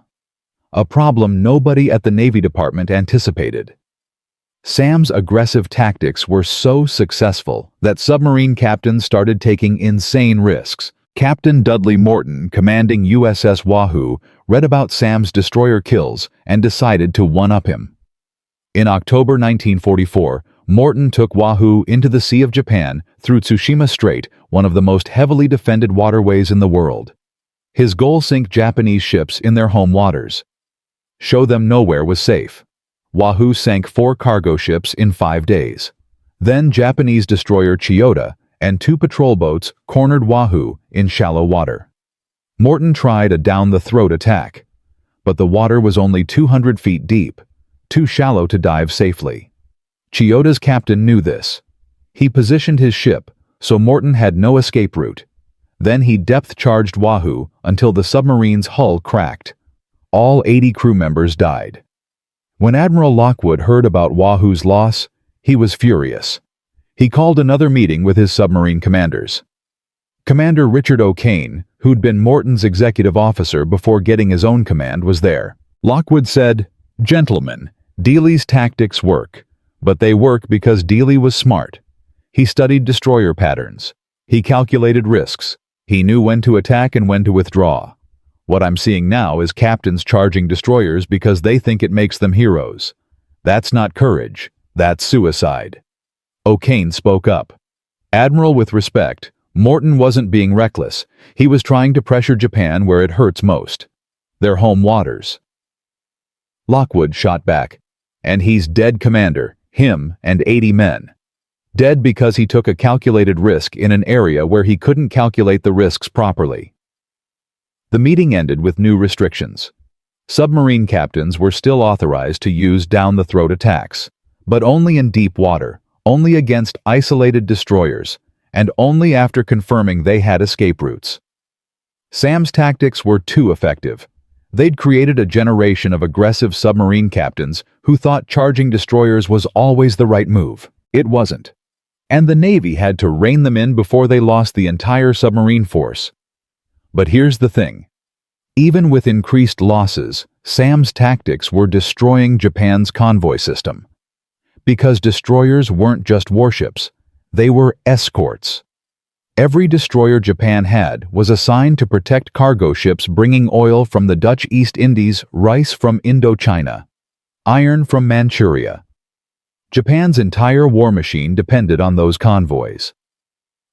A problem nobody at the Navy Department anticipated. Sam's aggressive tactics were so successful that submarine captains started taking insane risks. Captain Dudley Morton, commanding USS Wahoo, read about Sam's destroyer kills and decided to one-up him. In October 1944, Morton took Wahoo into the Sea of Japan through Tsushima Strait, one of the most heavily defended waterways in the world. His goal: sink Japanese ships in their home waters. Show them nowhere was safe. Wahoo sank 4 cargo ships in 5 days. Then Japanese destroyer Chiyoda and 2 patrol boats cornered Wahoo in shallow water. Morton tried a down-the-throat attack, but the water was only 200 feet deep, too shallow to dive safely. Chiyoda's captain knew this. He positioned his ship so Morton had no escape route. Then he depth-charged Wahoo until the submarine's hull cracked. All 80 crew members died. When Admiral Lockwood heard about Wahoo's loss, he was furious. He called another meeting with his submarine commanders. Commander Richard O'Kane, who'd been Morton's executive officer before getting his own command, was there. Lockwood said, "Gentlemen, Dealey's tactics work, but they work because Dealey was smart. He studied destroyer patterns. He calculated risks. He knew when to attack and when to withdraw. What I'm seeing now is captains charging destroyers because they think it makes them heroes. That's not courage, that's suicide." O'Kane spoke up. "Admiral, with respect, Morton wasn't being reckless. He was trying to pressure Japan where it hurts most. Their home waters." Lockwood shot back. "And he's dead, Commander, him and 80 men. Dead because he took a calculated risk in an area where he couldn't calculate the risks properly." The meeting ended with new restrictions. Submarine captains were still authorized to use down-the-throat attacks, but only in deep water, only against isolated destroyers, and only after confirming they had escape routes. Sam's tactics were too effective. They'd created a generation of aggressive submarine captains who thought charging destroyers was always the right move. It wasn't. And the Navy had to rein them in before they lost the entire submarine force. But here's the thing. Even with increased losses, Sam's tactics were destroying Japan's convoy system. Because destroyers weren't just warships, they were escorts. Every destroyer Japan had was assigned to protect cargo ships bringing oil from the Dutch East Indies, rice from Indochina, iron from Manchuria. Japan's entire war machine depended on those convoys.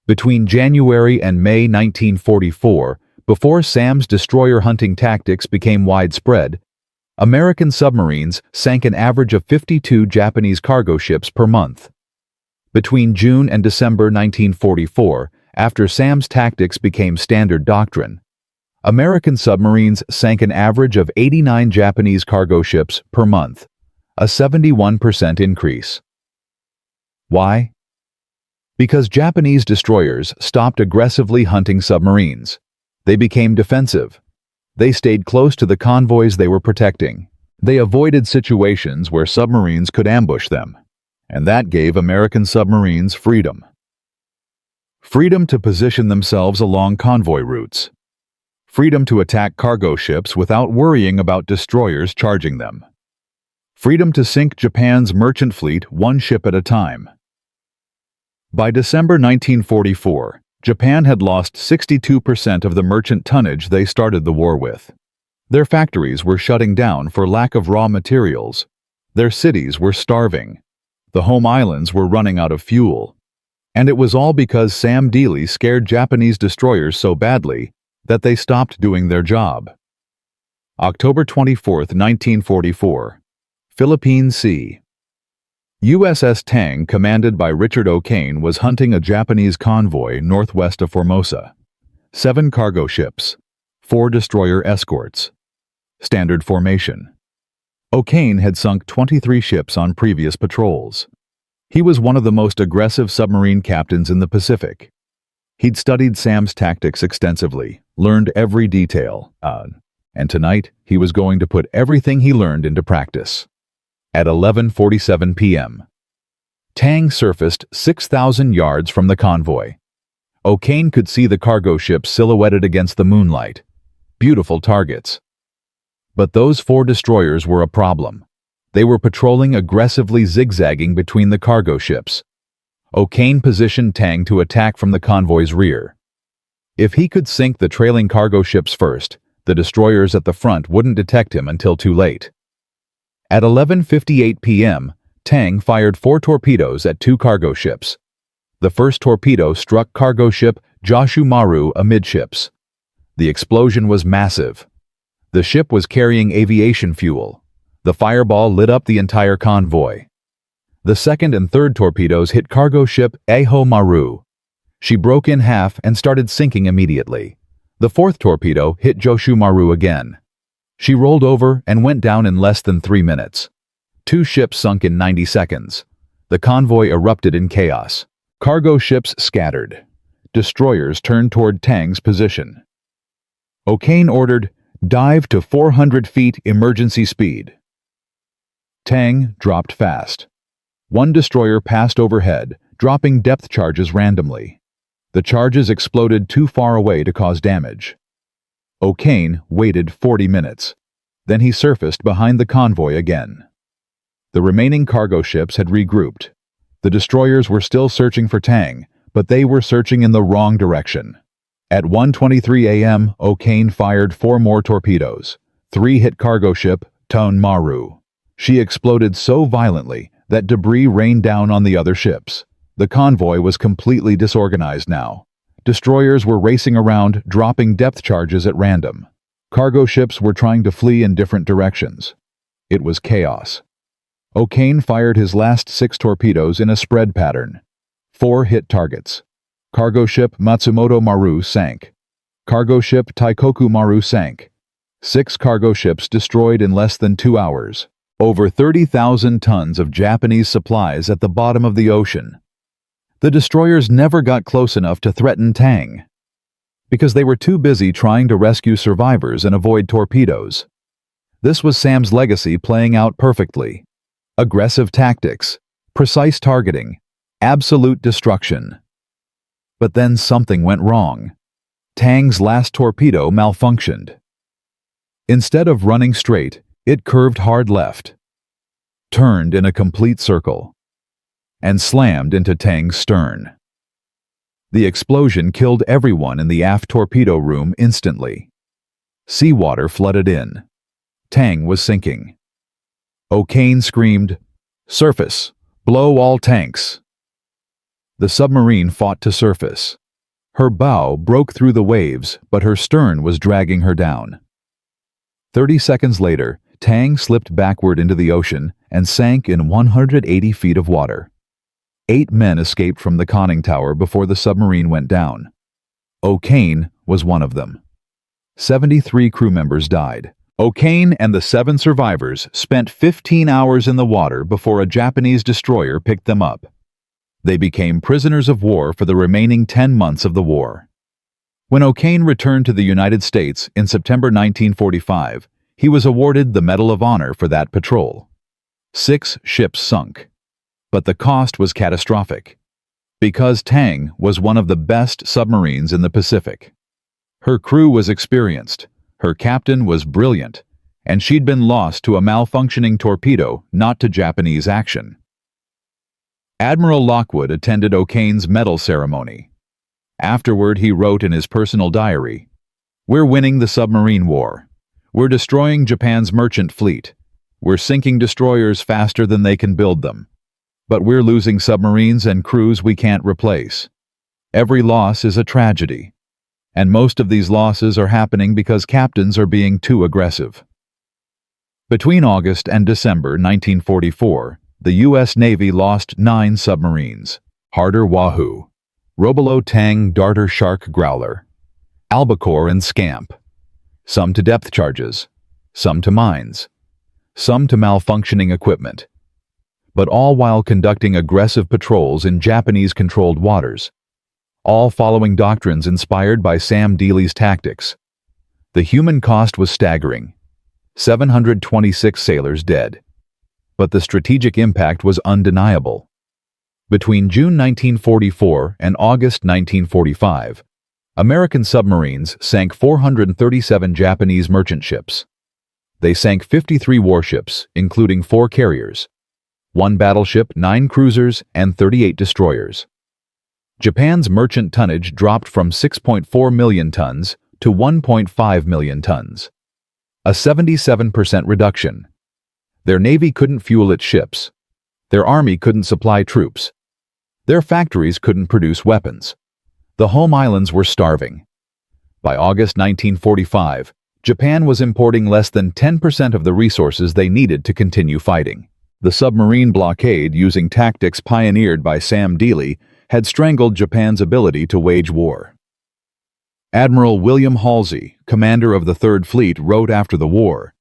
Between January and May 1944, before Sam's destroyer hunting tactics became widespread, American submarines sank an average of 52 Japanese cargo ships per month. Between June and December 1944, after Sam's tactics became standard doctrine, American submarines sank an average of 89 Japanese cargo ships per month, a 71% increase. Why? Because Japanese destroyers stopped aggressively hunting submarines. They became defensive. They stayed close to the convoys they were protecting. They avoided situations where submarines could ambush them, and that gave American submarines freedom. Freedom to position themselves along convoy routes. Freedom to attack cargo ships without worrying about destroyers charging them. Freedom to sink Japan's merchant fleet one ship at a time. By December 1944, Japan had lost 62% of the merchant tonnage they started the war with. Their factories were shutting down for lack of raw materials. Their cities were starving. The home islands were running out of fuel. And it was all because Sam Dealey scared Japanese destroyers so badly that they stopped doing their job. October 24, 1944. Philippine Sea. USS Tang, commanded by Richard O'Kane, was hunting a Japanese convoy northwest of Formosa. 7 cargo ships, 4 destroyer escorts. Standard formation. O'Kane had sunk 23 ships on previous patrols. He was one of the most aggressive submarine captains in the Pacific. He'd studied Sam's tactics extensively, learned every detail, and tonight he was going to put everything he learned into practice. At 11:47 p.m., Tang surfaced 6,000 yards from the convoy. O'Kane could see the cargo ships silhouetted against the moonlight. Beautiful targets. But those 4 destroyers were a problem. They were patrolling aggressively, zigzagging between the cargo ships. O'Kane positioned Tang to attack from the convoy's rear. If he could sink the trailing cargo ships first, the destroyers at the front wouldn't detect him until too late. At 11:58 p.m., Tang fired 4 torpedoes at 2 cargo ships. The first torpedo struck cargo ship Joshu Maru amidships. The explosion was massive. The ship was carrying aviation fuel. The fireball lit up the entire convoy. The second and third torpedoes hit cargo ship Eho Maru. She broke in half and started sinking immediately. The fourth torpedo hit Joshu Maru again. She rolled over and went down in less than 3 minutes. 2 ships sunk in 90 seconds. The convoy erupted in chaos. Cargo ships scattered. Destroyers turned toward Tang's position. O'Kane ordered, "Dive to 400 feet emergency speed." Tang dropped fast. 1 destroyer passed overhead, dropping depth charges randomly. The charges exploded too far away to cause damage. O'Kane waited 40 minutes. Then he surfaced behind the convoy again. The remaining cargo ships had regrouped. The destroyers were still searching for Tang, but they were searching in the wrong direction. At 1:23 a.m., O'Kane fired 4 more torpedoes. 3 hit cargo ship Ton Maru. She exploded so violently that debris rained down on the other ships. The convoy was completely disorganized now. Destroyers were racing around, dropping depth charges at random. Cargo ships were trying to flee in different directions. It was chaos. O'Kane fired his last 6 torpedoes in a spread pattern. 4 hit targets. Cargo ship Matsumoto Maru sank. Cargo ship Taikoku Maru sank. 6 cargo ships destroyed in less than 2 hours. Over 30,000 tons of Japanese supplies at the bottom of the ocean. The destroyers never got close enough to threaten Tang, because they were too busy trying to rescue survivors and avoid torpedoes. This was Sam's legacy playing out perfectly. Aggressive tactics, precise targeting, absolute destruction. But then something went wrong. Tang's last torpedo malfunctioned. Instead of running straight, it curved hard left, turned in a complete circle, and slammed into Tang's stern. The explosion killed everyone in the aft torpedo room instantly. Seawater flooded in. Tang was sinking. O'Kane screamed, "Surface! Blow all tanks!" The submarine fought to surface. Her bow broke through the waves, but her stern was dragging her down. 30 seconds later, Tang slipped backward into the ocean and sank in 180 feet of water. 8 men escaped from the conning tower before the submarine went down. O'Kane was one of them. 73 crew members died. O'Kane and the 7 survivors spent 15 hours in the water before a Japanese destroyer picked them up. They became prisoners of war for the remaining 10 months of the war. When O'Kane returned to the United States in September 1945, he was awarded the Medal of Honor for that patrol. 6 ships sunk. But the cost was catastrophic, because Tang was one of the best submarines in the Pacific. Her crew was experienced, her captain was brilliant, and she'd been lost to a malfunctioning torpedo, not to Japanese action. Admiral Lockwood attended O'Kane's medal ceremony. Afterward, he wrote in his personal diary, "We're winning the submarine war. We're destroying Japan's merchant fleet. We're sinking destroyers faster than they can build them. But we're losing submarines and crews we can't replace. Every loss is a tragedy. And most of these losses are happening because captains are being too aggressive." Between August and December 1944, the U.S. Navy lost 9 submarines: Harder Wahoo, Robalo Tang Darter Shark Growler, Albacore and Scamp. Some to depth charges, some to mines, some to malfunctioning equipment. But all while conducting aggressive patrols in Japanese-controlled waters, all following doctrines inspired by Sam Dealey's tactics. The human cost was staggering: 726 sailors dead. But the strategic impact was undeniable. Between June 1944 and August 1945, American submarines sank 437 Japanese merchant ships. They sank 53 warships, including 4 carriers, 1 battleship, 9 cruisers, and 38 destroyers. Japan's merchant tonnage dropped from 6.4 million tons to 1.5 million tons, a 77% reduction. Their navy couldn't fuel its ships. Their army couldn't supply troops. Their factories couldn't produce weapons. The home islands were starving. By August 1945, Japan was importing less than 10% of the resources they needed to continue fighting. The submarine blockade, using tactics pioneered by Sam Dealey, had strangled Japan's ability to wage war. Admiral William Halsey, commander of the Third Fleet, wrote after the war,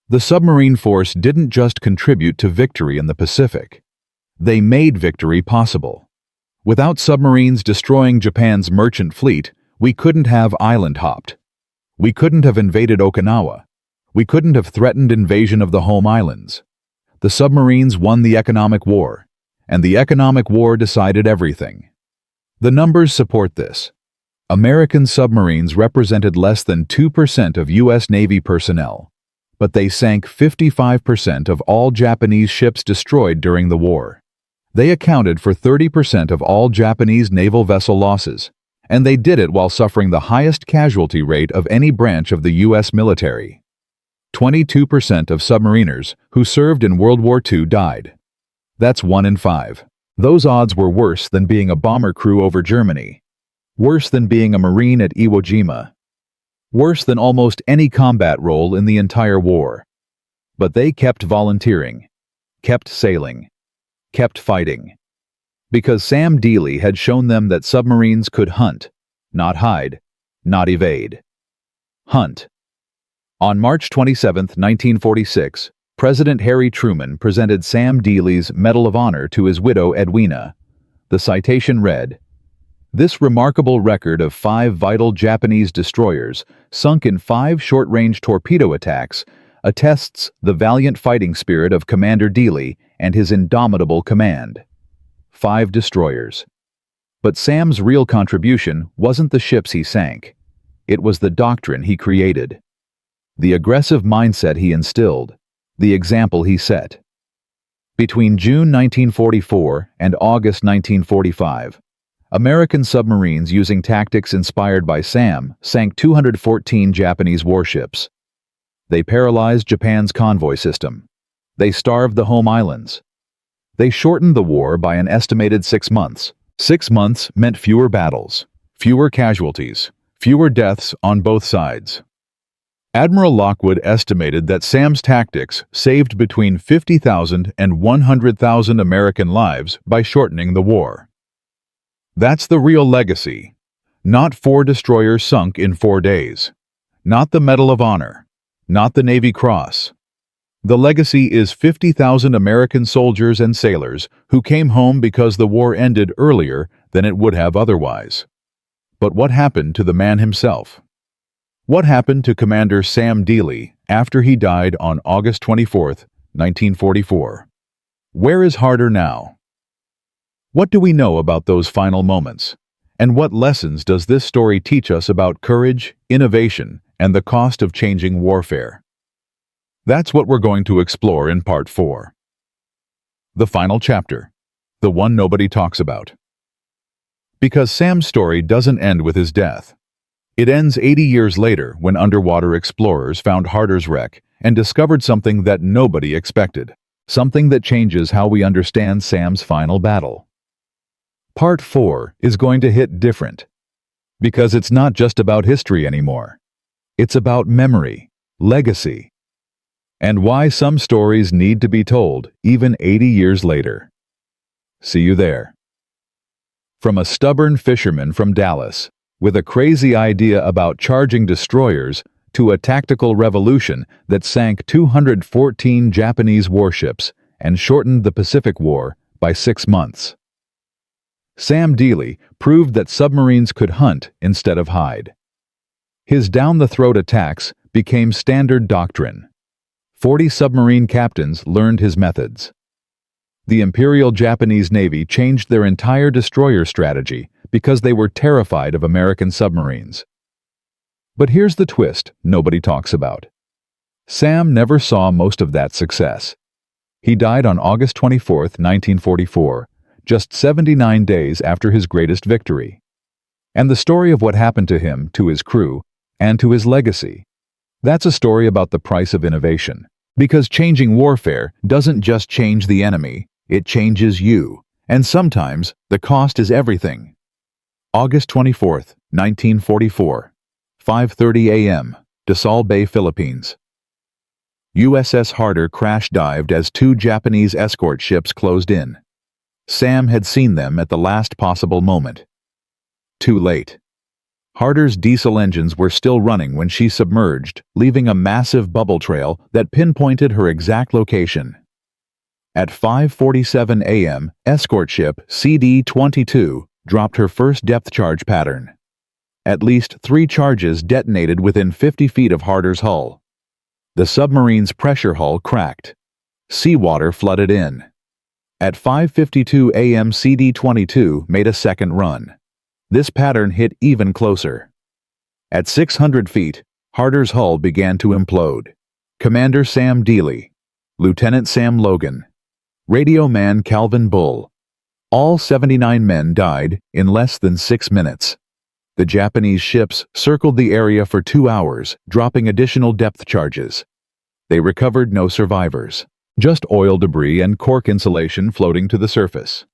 "The submarine force didn't just contribute to victory in the Pacific. They made victory possible. Without submarines destroying Japan's merchant fleet, we couldn't have island hopped. We couldn't have invaded Okinawa. We couldn't have threatened invasion of the home islands. The submarines won the economic war, and the economic war decided everything." The numbers support this. American submarines represented less than 2% of U.S. Navy personnel, but they sank 55% of all Japanese ships destroyed during the war. They accounted for 30% of all Japanese naval vessel losses, and they did it while suffering the highest casualty rate of any branch of the U.S. military. 22% of submariners who served in World War II died. That's 1 in 5. Those odds were worse than being a bomber crew over Germany, worse than being a Marine at Iwo Jima, worse than almost any combat role in the entire war. But they kept volunteering, kept sailing, kept fighting. Because Sam Dealey had shown them that submarines could hunt, not hide, not evade. Hunt. On March 27, 1946, President Harry Truman presented Sam Dealey's Medal of Honor to his widow Edwina. The citation read, "This remarkable record of 5 vital Japanese destroyers sunk in 5 short-range torpedo attacks attests the valiant fighting spirit of Commander Dealey and his indomitable command." 5 destroyers. But Sam's real contribution wasn't the ships he sank. It was the doctrine he created, the aggressive mindset he instilled, the example he set. Between June 1944 and August 1945, American submarines using tactics inspired by Sam sank 214 Japanese warships. They paralyzed Japan's convoy system. They starved the home islands. They shortened the war by an estimated 6 months. 6 months meant fewer battles, fewer casualties, fewer deaths on both sides. Admiral Lockwood estimated that Sam's tactics saved between 50,000 and 100,000 American lives by shortening the war. That's the real legacy. Not 4 destroyers sunk in 4 days. Not the Medal of Honor. Not the Navy Cross. The legacy is 50,000 American soldiers and sailors who came home because the war ended earlier than it would have otherwise. But what happened to the man himself? What happened to Commander Sam Dealey after he died on August 24, 1944? Where is Harder now? What do we know about those final moments? And what lessons does this story teach us about courage, innovation, and the cost of changing warfare? That's what we're going to explore in Part 4. The final chapter, the one nobody talks about. Because Sam's story doesn't end with his death. It ends 80 years later when underwater explorers found Harder's wreck and discovered something that nobody expected, something that changes how we understand Sam's final battle. Part 4 is going to hit different, because it's not just about history anymore. It's about memory, legacy, and why some stories need to be told even 80 years later. See you there. From a stubborn fisherman from Dallas, with a crazy idea about charging destroyers, to a tactical revolution that sank 214 Japanese warships and shortened the Pacific War by 6 months. Sam Dealey proved that submarines could hunt instead of hide. His down-the-throat attacks became standard doctrine. 40 submarine captains learned his methods. The Imperial Japanese Navy changed their entire destroyer strategy because they were terrified of American submarines. But here's the twist nobody talks about. Sam never saw most of that success. He died on August 24, 1944, just 79 days after his greatest victory. And the story of what happened to him, to his crew, and to his legacy. That's a story about the price of innovation. Because changing warfare doesn't just change the enemy, it changes you. And sometimes, the cost is everything. August 24, 1944, 5:30 a.m., Dasal Bay, Philippines. USS Harder crash-dived as two Japanese escort ships closed in. Sam had seen them at the last possible moment. Too late. Harder's diesel engines were still running when she submerged, leaving a massive bubble trail that pinpointed her exact location. At 5:47 a.m., escort ship CD-22 dropped her first depth charge pattern. At least 3 charges detonated within 50 feet of Harder's hull. The submarine's pressure hull cracked. Seawater flooded in. At 5:52 a.m., CD-22 made a second run. This pattern hit even closer. At 600 feet, Harder's hull began to implode. Commander Sam Dealey, Lieutenant Sam Logan, Radio Man Calvin Bull. All 79 men died in less than 6 minutes. The Japanese ships circled the area for 2 hours, dropping additional depth charges. They recovered no survivors, just oil debris and cork insulation floating to the surface.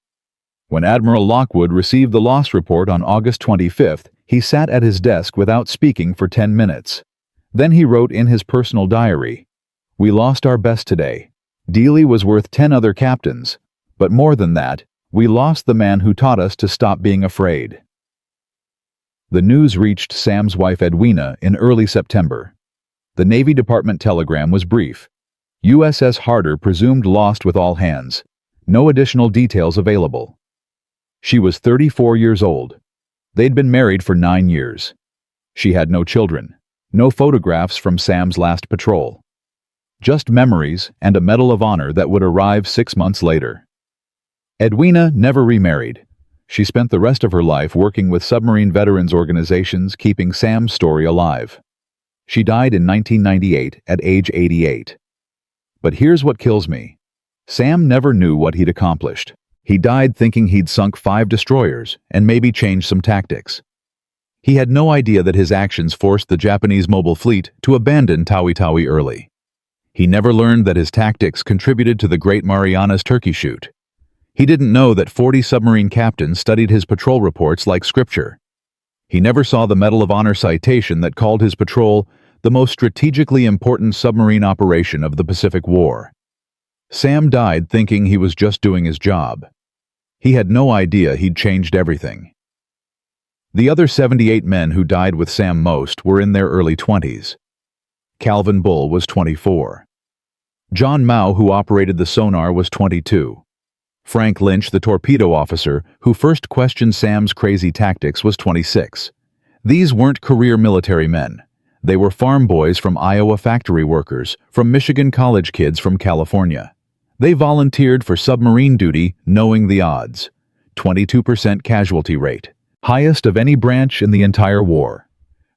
When Admiral Lockwood received the loss report on August 25th, he sat at his desk without speaking for 10 minutes. Then he wrote in his personal diary, "We lost our best today. Dealey was worth 10 other captains. But more than that, we lost the man who taught us to stop being afraid." The news reached Sam's wife Edwina in early September. The Navy Department telegram was brief. USS Harder presumed lost with all hands. No additional details available. She was 34 years old. They'd been married for 9 years. She had no children, no photographs from Sam's last patrol. Just memories and a Medal of Honor that would arrive 6 months later. Edwina never remarried. She spent the rest of her life working with submarine veterans organizations, keeping Sam's story alive. She died in 1998 at age 88. But here's what kills me. Sam never knew what he'd accomplished. He died thinking he'd sunk 5 destroyers and maybe changed some tactics. He had no idea that his actions forced the Japanese mobile fleet to abandon Tawi-Tawi early. He never learned that his tactics contributed to the Great Marianas Turkey Shoot. He didn't know that 40 submarine captains studied his patrol reports like scripture. He never saw the Medal of Honor citation that called his patrol the most strategically important submarine operation of the Pacific War. Sam died thinking he was just doing his job. He had no idea he'd changed everything. The other 78 men who died with Sam most were in their early 20s. Calvin Bull was 24. John Mao, who operated the sonar, was 22. Frank Lynch, the torpedo officer, who first questioned Sam's crazy tactics, was 26. These weren't career military men. They were farm boys from Iowa, factory workers, from Michigan, college kids from California. They volunteered for submarine duty knowing the odds. 22% casualty rate, highest of any branch in the entire war.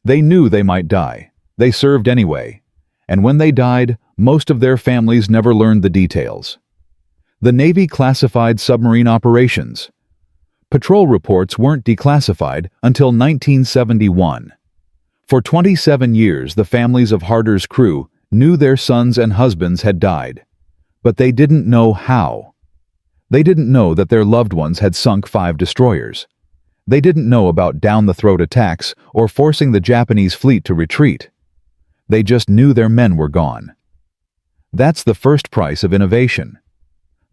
They knew they might die. They served anyway. And when they died, most of their families never learned the details. The Navy classified submarine operations. Patrol reports weren't declassified until 1971. For 27 years, the families of Harder's crew knew their sons and husbands had died. But they didn't know how. They didn't know that their loved ones had sunk 5 destroyers. They didn't know about down-the-throat attacks or forcing the Japanese fleet to retreat. They just knew their men were gone. That's the first price of innovation.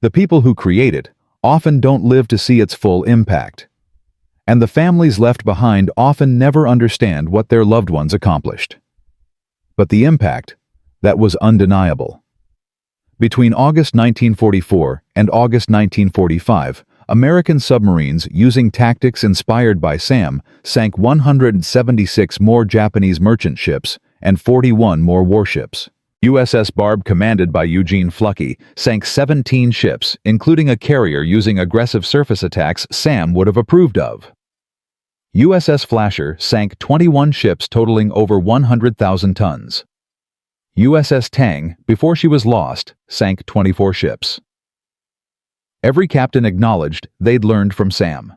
The people who create it often don't live to see its full impact. And the families left behind often never understand what their loved ones accomplished. But the impact, that was undeniable. Between August 1944 and August 1945, American submarines, using tactics inspired by Sam, sank 176 more Japanese merchant ships and 41 more warships. USS Barb, commanded by Eugene Fluckey, sank 17 ships, including a carrier using aggressive surface attacks Sam would have approved of. USS Flasher sank 21 ships totaling over 100,000 tons. USS Tang, before she was lost, sank 24 ships. Every captain acknowledged they'd learned from Sam.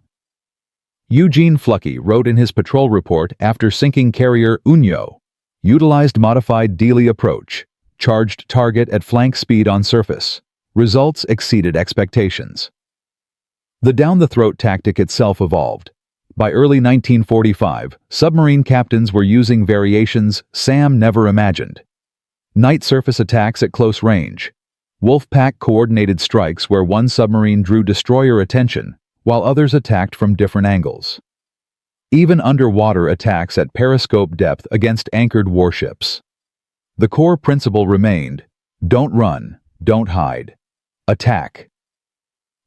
Eugene Fluckey wrote in his patrol report after sinking carrier Unyo, utilized modified Dealey approach, charged target at flank speed on surface. Results exceeded expectations. The down-the-throat tactic itself evolved. By early 1945, submarine captains were using variations Sam never imagined. Night surface attacks at close range. Wolfpack coordinated strikes where one submarine drew destroyer attention, while others attacked from different angles. Even underwater attacks at periscope depth against anchored warships. The core principle remained: don't run, don't hide. Attack.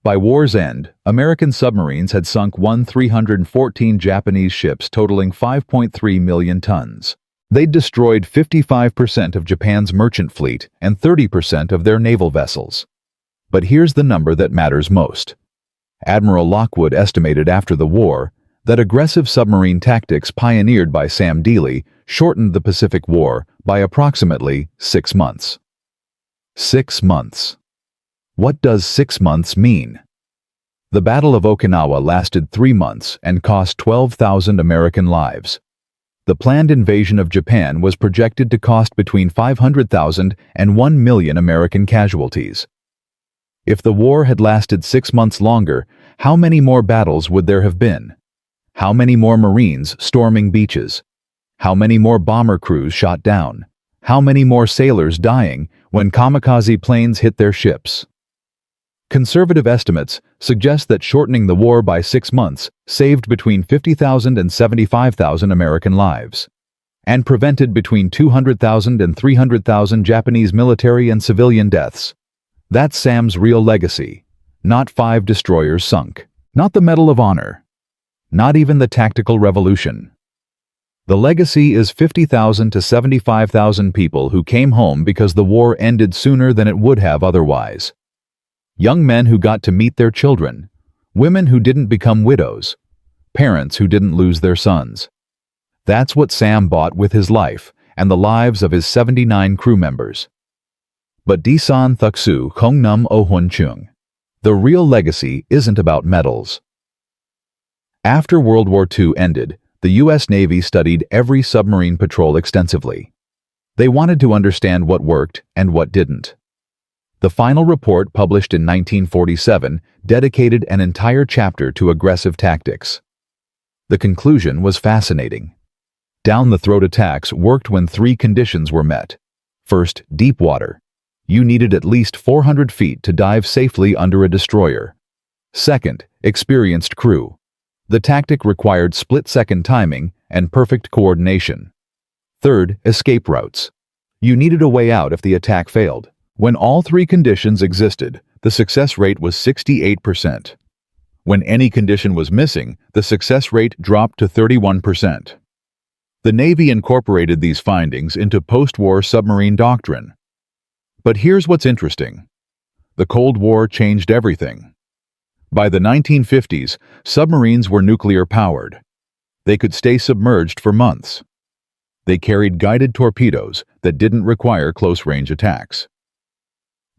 By war's end, American submarines had sunk 314 Japanese ships totaling 5.3 million tons. They'd destroyed 55% of Japan's merchant fleet and 30% of their naval vessels. But here's the number that matters most. Admiral Lockwood estimated after the war that aggressive submarine tactics pioneered by Sam Dealey shortened the Pacific War by approximately 6 months. 6 months. What does 6 months mean? The Battle of Okinawa lasted 3 months and cost 12,000 American lives. The planned invasion of Japan was projected to cost between 500,000 and 1 million American casualties. If the war had lasted 6 months longer, how many more battles would there have been? How many more Marines storming beaches? How many more bomber crews shot down? How many more sailors dying when kamikaze planes hit their ships? Conservative estimates suggest that shortening the war by 6 months saved between 50,000 and 75,000 American lives, and prevented between 200,000 and 300,000 Japanese military and civilian deaths. That's Sam's real legacy. Not 5 destroyers sunk. Not the Medal of Honor. Not even the Tactical Revolution. The legacy is 50,000 to 75,000 people who came home because the war ended sooner than it would have otherwise. Young men who got to meet their children. Women who didn't become widows. Parents who didn't lose their sons. That's what Sam bought with his life and the lives of his 79 crew members. But Disan Thuksu Kongnam Ohun Chung. The real legacy isn't about medals. After World War II ended, the U.S. Navy studied every submarine patrol extensively. They wanted to understand what worked and what didn't. The final report, published in 1947, dedicated an entire chapter to aggressive tactics. The conclusion was fascinating. Down-the-throat attacks worked when 3 conditions were met. First, deep water. You needed at least 400 feet to dive safely under a destroyer. Second, experienced crew. The tactic required split-second timing and perfect coordination. Third, escape routes. You needed a way out if the attack failed. When all 3 conditions existed, the success rate was 68%. When any condition was missing, the success rate dropped to 31%. The Navy incorporated these findings into post-war submarine doctrine. But here's what's interesting. The Cold War changed everything. By the 1950s, submarines were nuclear-powered. They could stay submerged for months. They carried guided torpedoes that didn't require close-range attacks.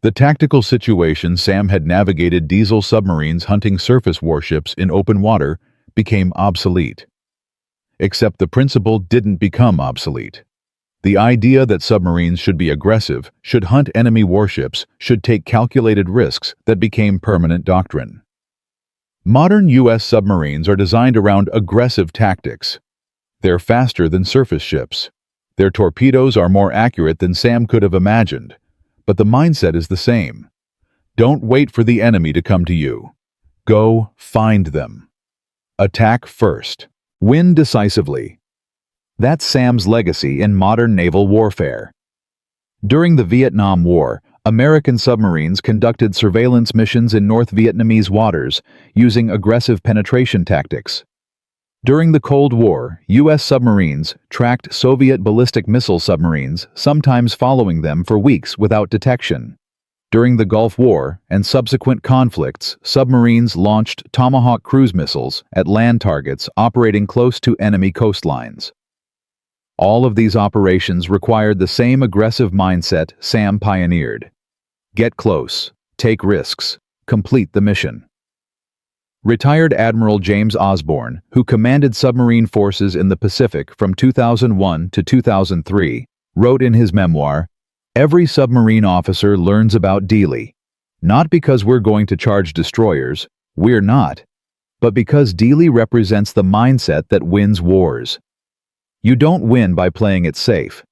The tactical situation Sam had navigated diesel submarines hunting surface warships in open water became obsolete. Except the principle didn't become obsolete. The idea that submarines should be aggressive, should hunt enemy warships, should take calculated risks that became permanent doctrine. Modern U.S. submarines are designed around aggressive tactics. They're faster than surface ships. Their torpedoes are more accurate than Sam could have imagined. But the mindset is the same. Don't wait for the enemy to come to you. Go find them. Attack first. Win decisively. That's Sam's legacy in modern naval warfare. During the Vietnam War, American submarines conducted surveillance missions in North Vietnamese waters using aggressive penetration tactics. During the Cold War, U.S. submarines tracked Soviet ballistic missile submarines, sometimes following them for weeks without detection. During the Gulf War and subsequent conflicts, submarines launched Tomahawk cruise missiles at land targets operating close to enemy coastlines. All of these operations required the same aggressive mindset Sam pioneered. Get close, take risks, complete the mission. Retired Admiral James Osborne, who commanded submarine forces in the Pacific from 2001 to 2003, wrote in his memoir, "Every submarine officer learns about Dealey. Not because we're going to charge destroyers, we're not, but because Dealey represents the mindset that wins wars. You don't win by playing it safe.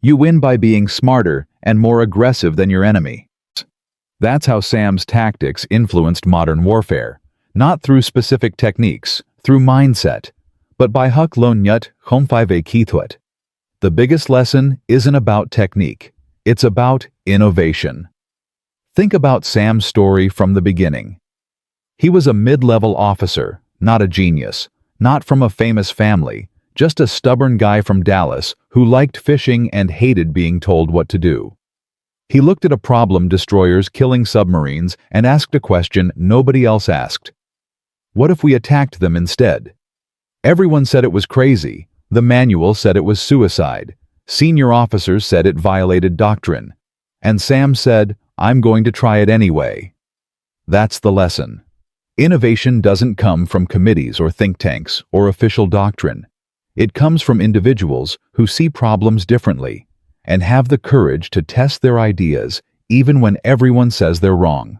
You win by being smarter and more aggressive than your enemy." That's how Sam's tactics influenced modern warfare. Not through specific techniques, through mindset, but by Huk Lon Nyut Hom 5A Kitwet. The biggest lesson isn't about technique, it's about innovation. Think about Sam's story from the beginning. He was a mid-level officer, not a genius, not from a famous family, just a stubborn guy from Dallas who liked fishing and hated being told what to do. He looked at a problem: destroyers killing submarines, and asked a question nobody else asked. What if we attacked them instead? Everyone said it was crazy. The manual said it was suicide. Senior officers said it violated doctrine. And Sam said, "I'm going to try it anyway." That's the lesson. Innovation doesn't come from committees or think tanks or official doctrine. It comes from individuals who see problems differently and have the courage to test their ideas even when everyone says they're wrong.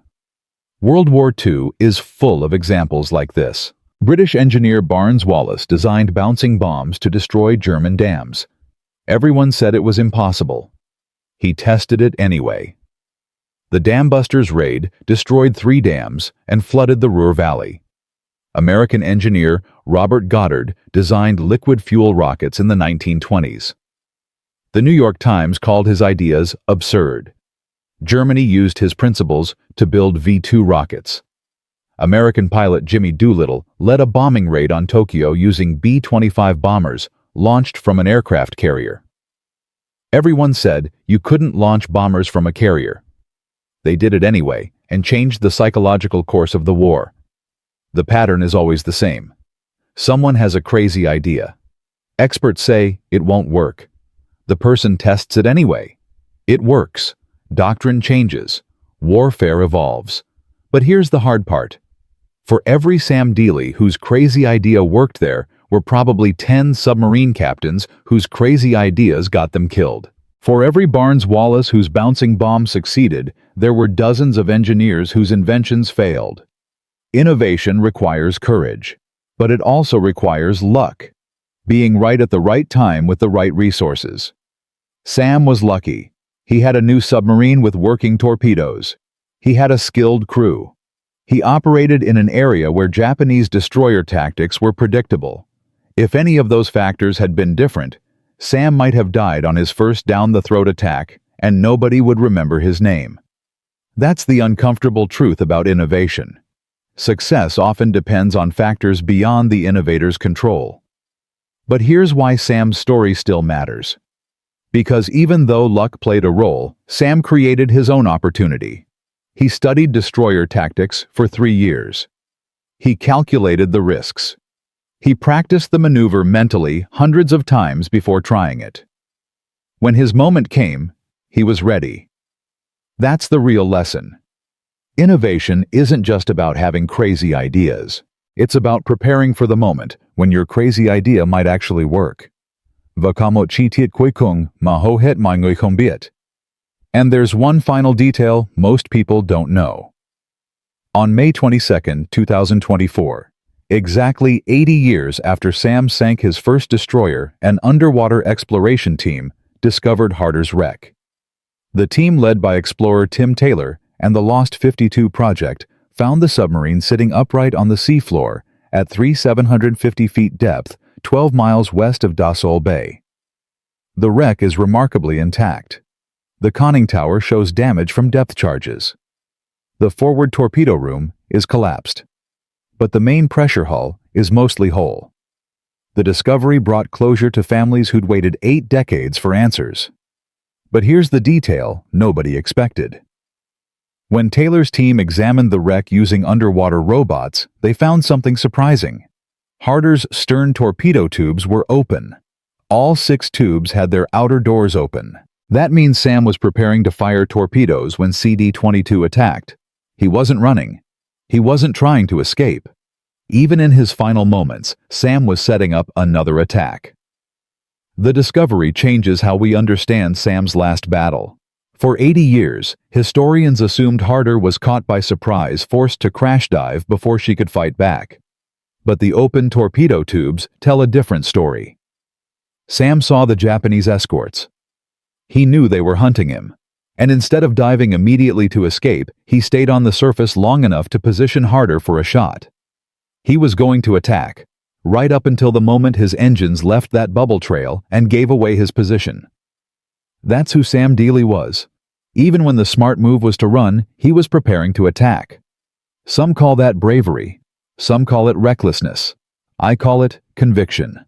World War II is full of examples like this. British engineer Barnes Wallis designed bouncing bombs to destroy German dams. Everyone said it was impossible. He tested it anyway. The Dam Busters raid destroyed 3 dams and flooded the Ruhr Valley. American engineer Robert Goddard designed liquid fuel rockets in the 1920s. The New York Times called his ideas absurd. Germany used his principles to build V-2 rockets. American pilot Jimmy Doolittle led a bombing raid on Tokyo using B-25 bombers launched from an aircraft carrier. Everyone said you couldn't launch bombers from a carrier. They did it anyway and changed the psychological course of the war. The pattern is always the same. Someone has a crazy idea. Experts say it won't work. The person tests it anyway. It works. Doctrine changes. Warfare evolves. But here's the hard part. For every Sam Dealey whose crazy idea worked, there were probably 10 submarine captains whose crazy ideas got them killed. For every Barnes Wallis whose bouncing bomb succeeded, there were dozens of engineers whose inventions failed. Innovation requires courage, but it also requires luck. Being right at the right time with the right resources. Sam was lucky. He had a new submarine with working torpedoes. He had a skilled crew. He operated in an area where Japanese destroyer tactics were predictable. If any of those factors had been different, Sam might have died on his first down-the-throat attack, and nobody would remember his name. That's the uncomfortable truth about innovation. Success often depends on factors beyond the innovator's control. But here's why Sam's story still matters. Because even though luck played a role, Sam created his own opportunity. He studied destroyer tactics for 3 years. He calculated the risks. He practiced the maneuver mentally hundreds of times before trying it. When his moment came, he was ready. That's the real lesson. Innovation isn't just about having crazy ideas. It's about preparing for the moment when your crazy idea might actually work. Vakamot chitiat kuikung mahohet mangoikombiet. And there's one final detail most people don't know. On May 22, 2024, exactly 80 years after Sam sank his first destroyer, an underwater exploration team discovered Harder's wreck. The team, led by explorer Tim Taylor and the Lost 52 project, found the submarine sitting upright on the seafloor at 3,750 feet depth, 12 miles west of Dassault Bay. The wreck is remarkably intact. The conning tower shows damage from depth charges. The forward torpedo room is collapsed, but the main pressure hull is mostly whole. The discovery brought closure to families who'd waited 8 decades for answers. But here's the detail nobody expected. When Taylor's team examined the wreck using underwater robots, they found something surprising. Harder's stern torpedo tubes were open. All 6 tubes had their outer doors open. That means Sam was preparing to fire torpedoes when CD-22 attacked. He wasn't running. He wasn't trying to escape. Even in his final moments, Sam was setting up another attack. The discovery changes how we understand Sam's last battle. For 80 years, historians assumed Harder was caught by surprise, forced to crash dive before she could fight back. But the open torpedo tubes tell a different story. Sam saw the Japanese escorts. He knew they were hunting him, and instead of diving immediately to escape, he stayed on the surface long enough to position Harder for a shot. He was going to attack, right up until the moment his engines left that bubble trail and gave away his position. That's who Sam Dealey was. Even when the smart move was to run, he was preparing to attack. Some call that bravery. Some call it recklessness. I call it conviction.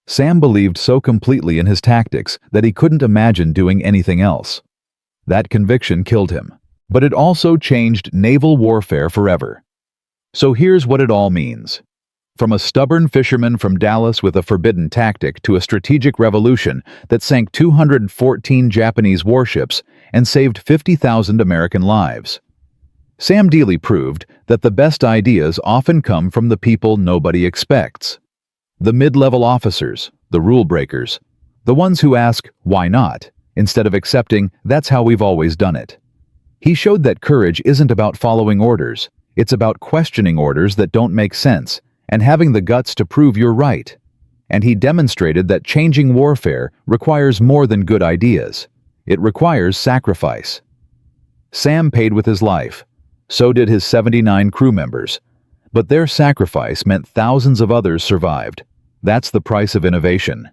Sam believed so completely in his tactics that he couldn't imagine doing anything else. That conviction killed him. But it also changed naval warfare forever. So here's what it all means. From a stubborn fisherman from Dallas with a forbidden tactic to a strategic revolution that sank 214 Japanese warships and saved 50,000 American lives. Sam Dealey proved that the best ideas often come from the people nobody expects. The mid-level officers, the rule breakers, the ones who ask, why not, instead of accepting, that's how we've always done it. He showed that courage isn't about following orders, it's about questioning orders that don't make sense and having the guts to prove you're right. And he demonstrated that changing warfare requires more than good ideas. It requires sacrifice. Sam paid with his life. So did his 79 crew members. But their sacrifice meant thousands of others survived. That's the price of innovation.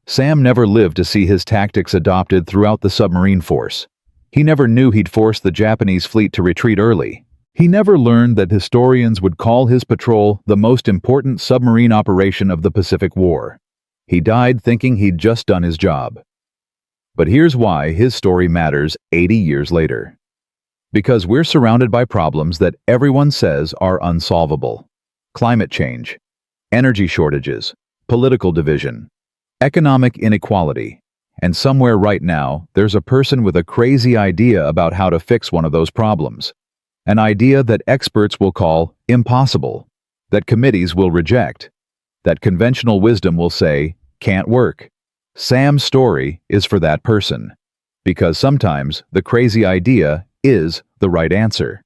Sam never lived to see his tactics adopted throughout the submarine force. He never knew he'd force the Japanese fleet to retreat early. He never learned that historians would call his patrol the most important submarine operation of the Pacific War. He died thinking he'd just done his job. But here's why his story matters 80 years later. Because we're surrounded by problems that everyone says are unsolvable. Climate change, energy shortages, political division, economic inequality. And somewhere right now, there's a person with a crazy idea about how to fix one of those problems. An idea that experts will call impossible, that committees will reject, that conventional wisdom will say can't work. Sam's story is for that person. Because sometimes the crazy idea is the right answer.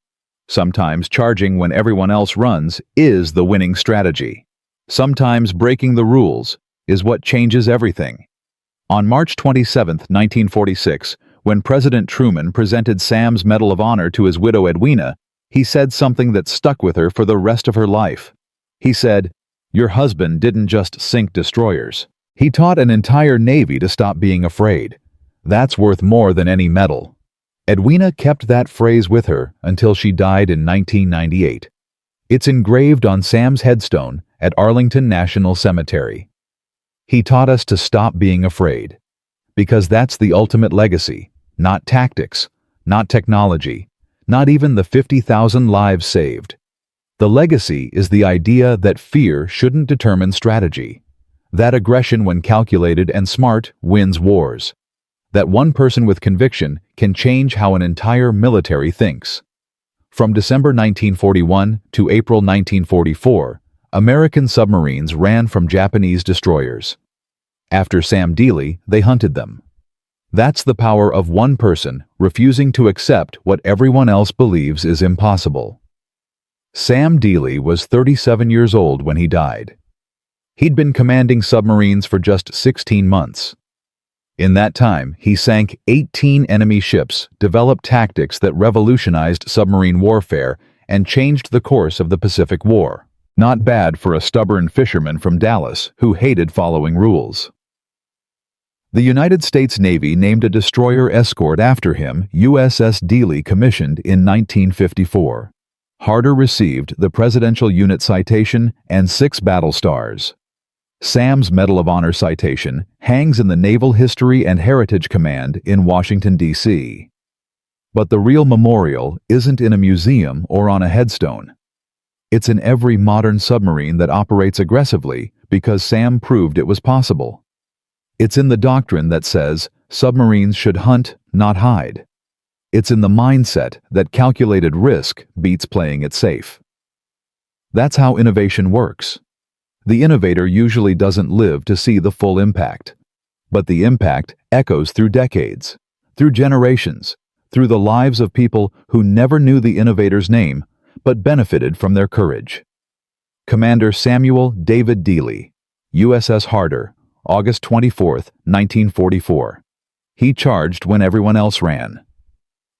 Sometimes charging when everyone else runs is the winning strategy. Sometimes breaking the rules is what changes everything. On March 27, 1946, when President Truman presented Sam's Medal of Honor to his widow Edwina, he said something that stuck with her for the rest of her life. He said, "Your husband didn't just sink destroyers. He taught an entire navy to stop being afraid. That's worth more than any medal." Edwina kept that phrase with her until she died in 1998. It's engraved on Sam's headstone at Arlington National Cemetery. He taught us to stop being afraid. Because that's the ultimate legacy, not tactics, not technology, not even the 50,000 lives saved. The legacy is the idea that fear shouldn't determine strategy, that aggression when calculated and smart wins wars, that one person with conviction can change how an entire military thinks. From December 1941 to April 1944, American submarines ran from Japanese destroyers. After Sam Dealey, they hunted them. That's the power of one person refusing to accept what everyone else believes is impossible. Sam Dealey was 37 years old when he died. He'd been commanding submarines for just 16 months. In that time, he sank 18 enemy ships, developed tactics that revolutionized submarine warfare, and changed the course of the Pacific War. Not bad for a stubborn fisherman from Dallas who hated following rules. The United States Navy named a destroyer escort after him, USS Dealey, commissioned in 1954. Harder received the Presidential Unit Citation and 6 battle stars. Sam's Medal of Honor citation hangs in the Naval History and Heritage Command in Washington, D.C. But the real memorial isn't in a museum or on a headstone. It's in every modern submarine that operates aggressively because Sam proved it was possible. It's in the doctrine that says submarines should hunt, not hide. It's in the mindset that calculated risk beats playing it safe. That's how innovation works. The innovator usually doesn't live to see the full impact. But the impact echoes through decades, through generations, through the lives of people who never knew the innovator's name but benefited from their courage. Commander Samuel David Dealey, USS Harder, August 24, 1944. He charged when everyone else ran.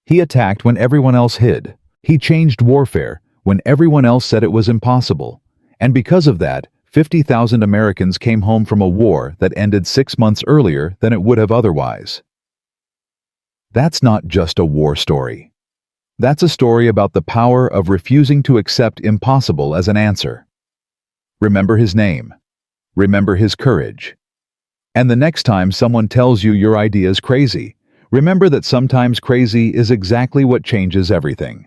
He attacked when everyone else hid. He changed warfare when everyone else said it was impossible. And because of that, 50,000 Americans came home from a war that ended 6 months earlier than it would have otherwise. That's not just a war story. That's a story about the power of refusing to accept impossible as an answer. Remember his name. Remember his courage. And the next time someone tells you your idea is crazy, remember that sometimes crazy is exactly what changes everything.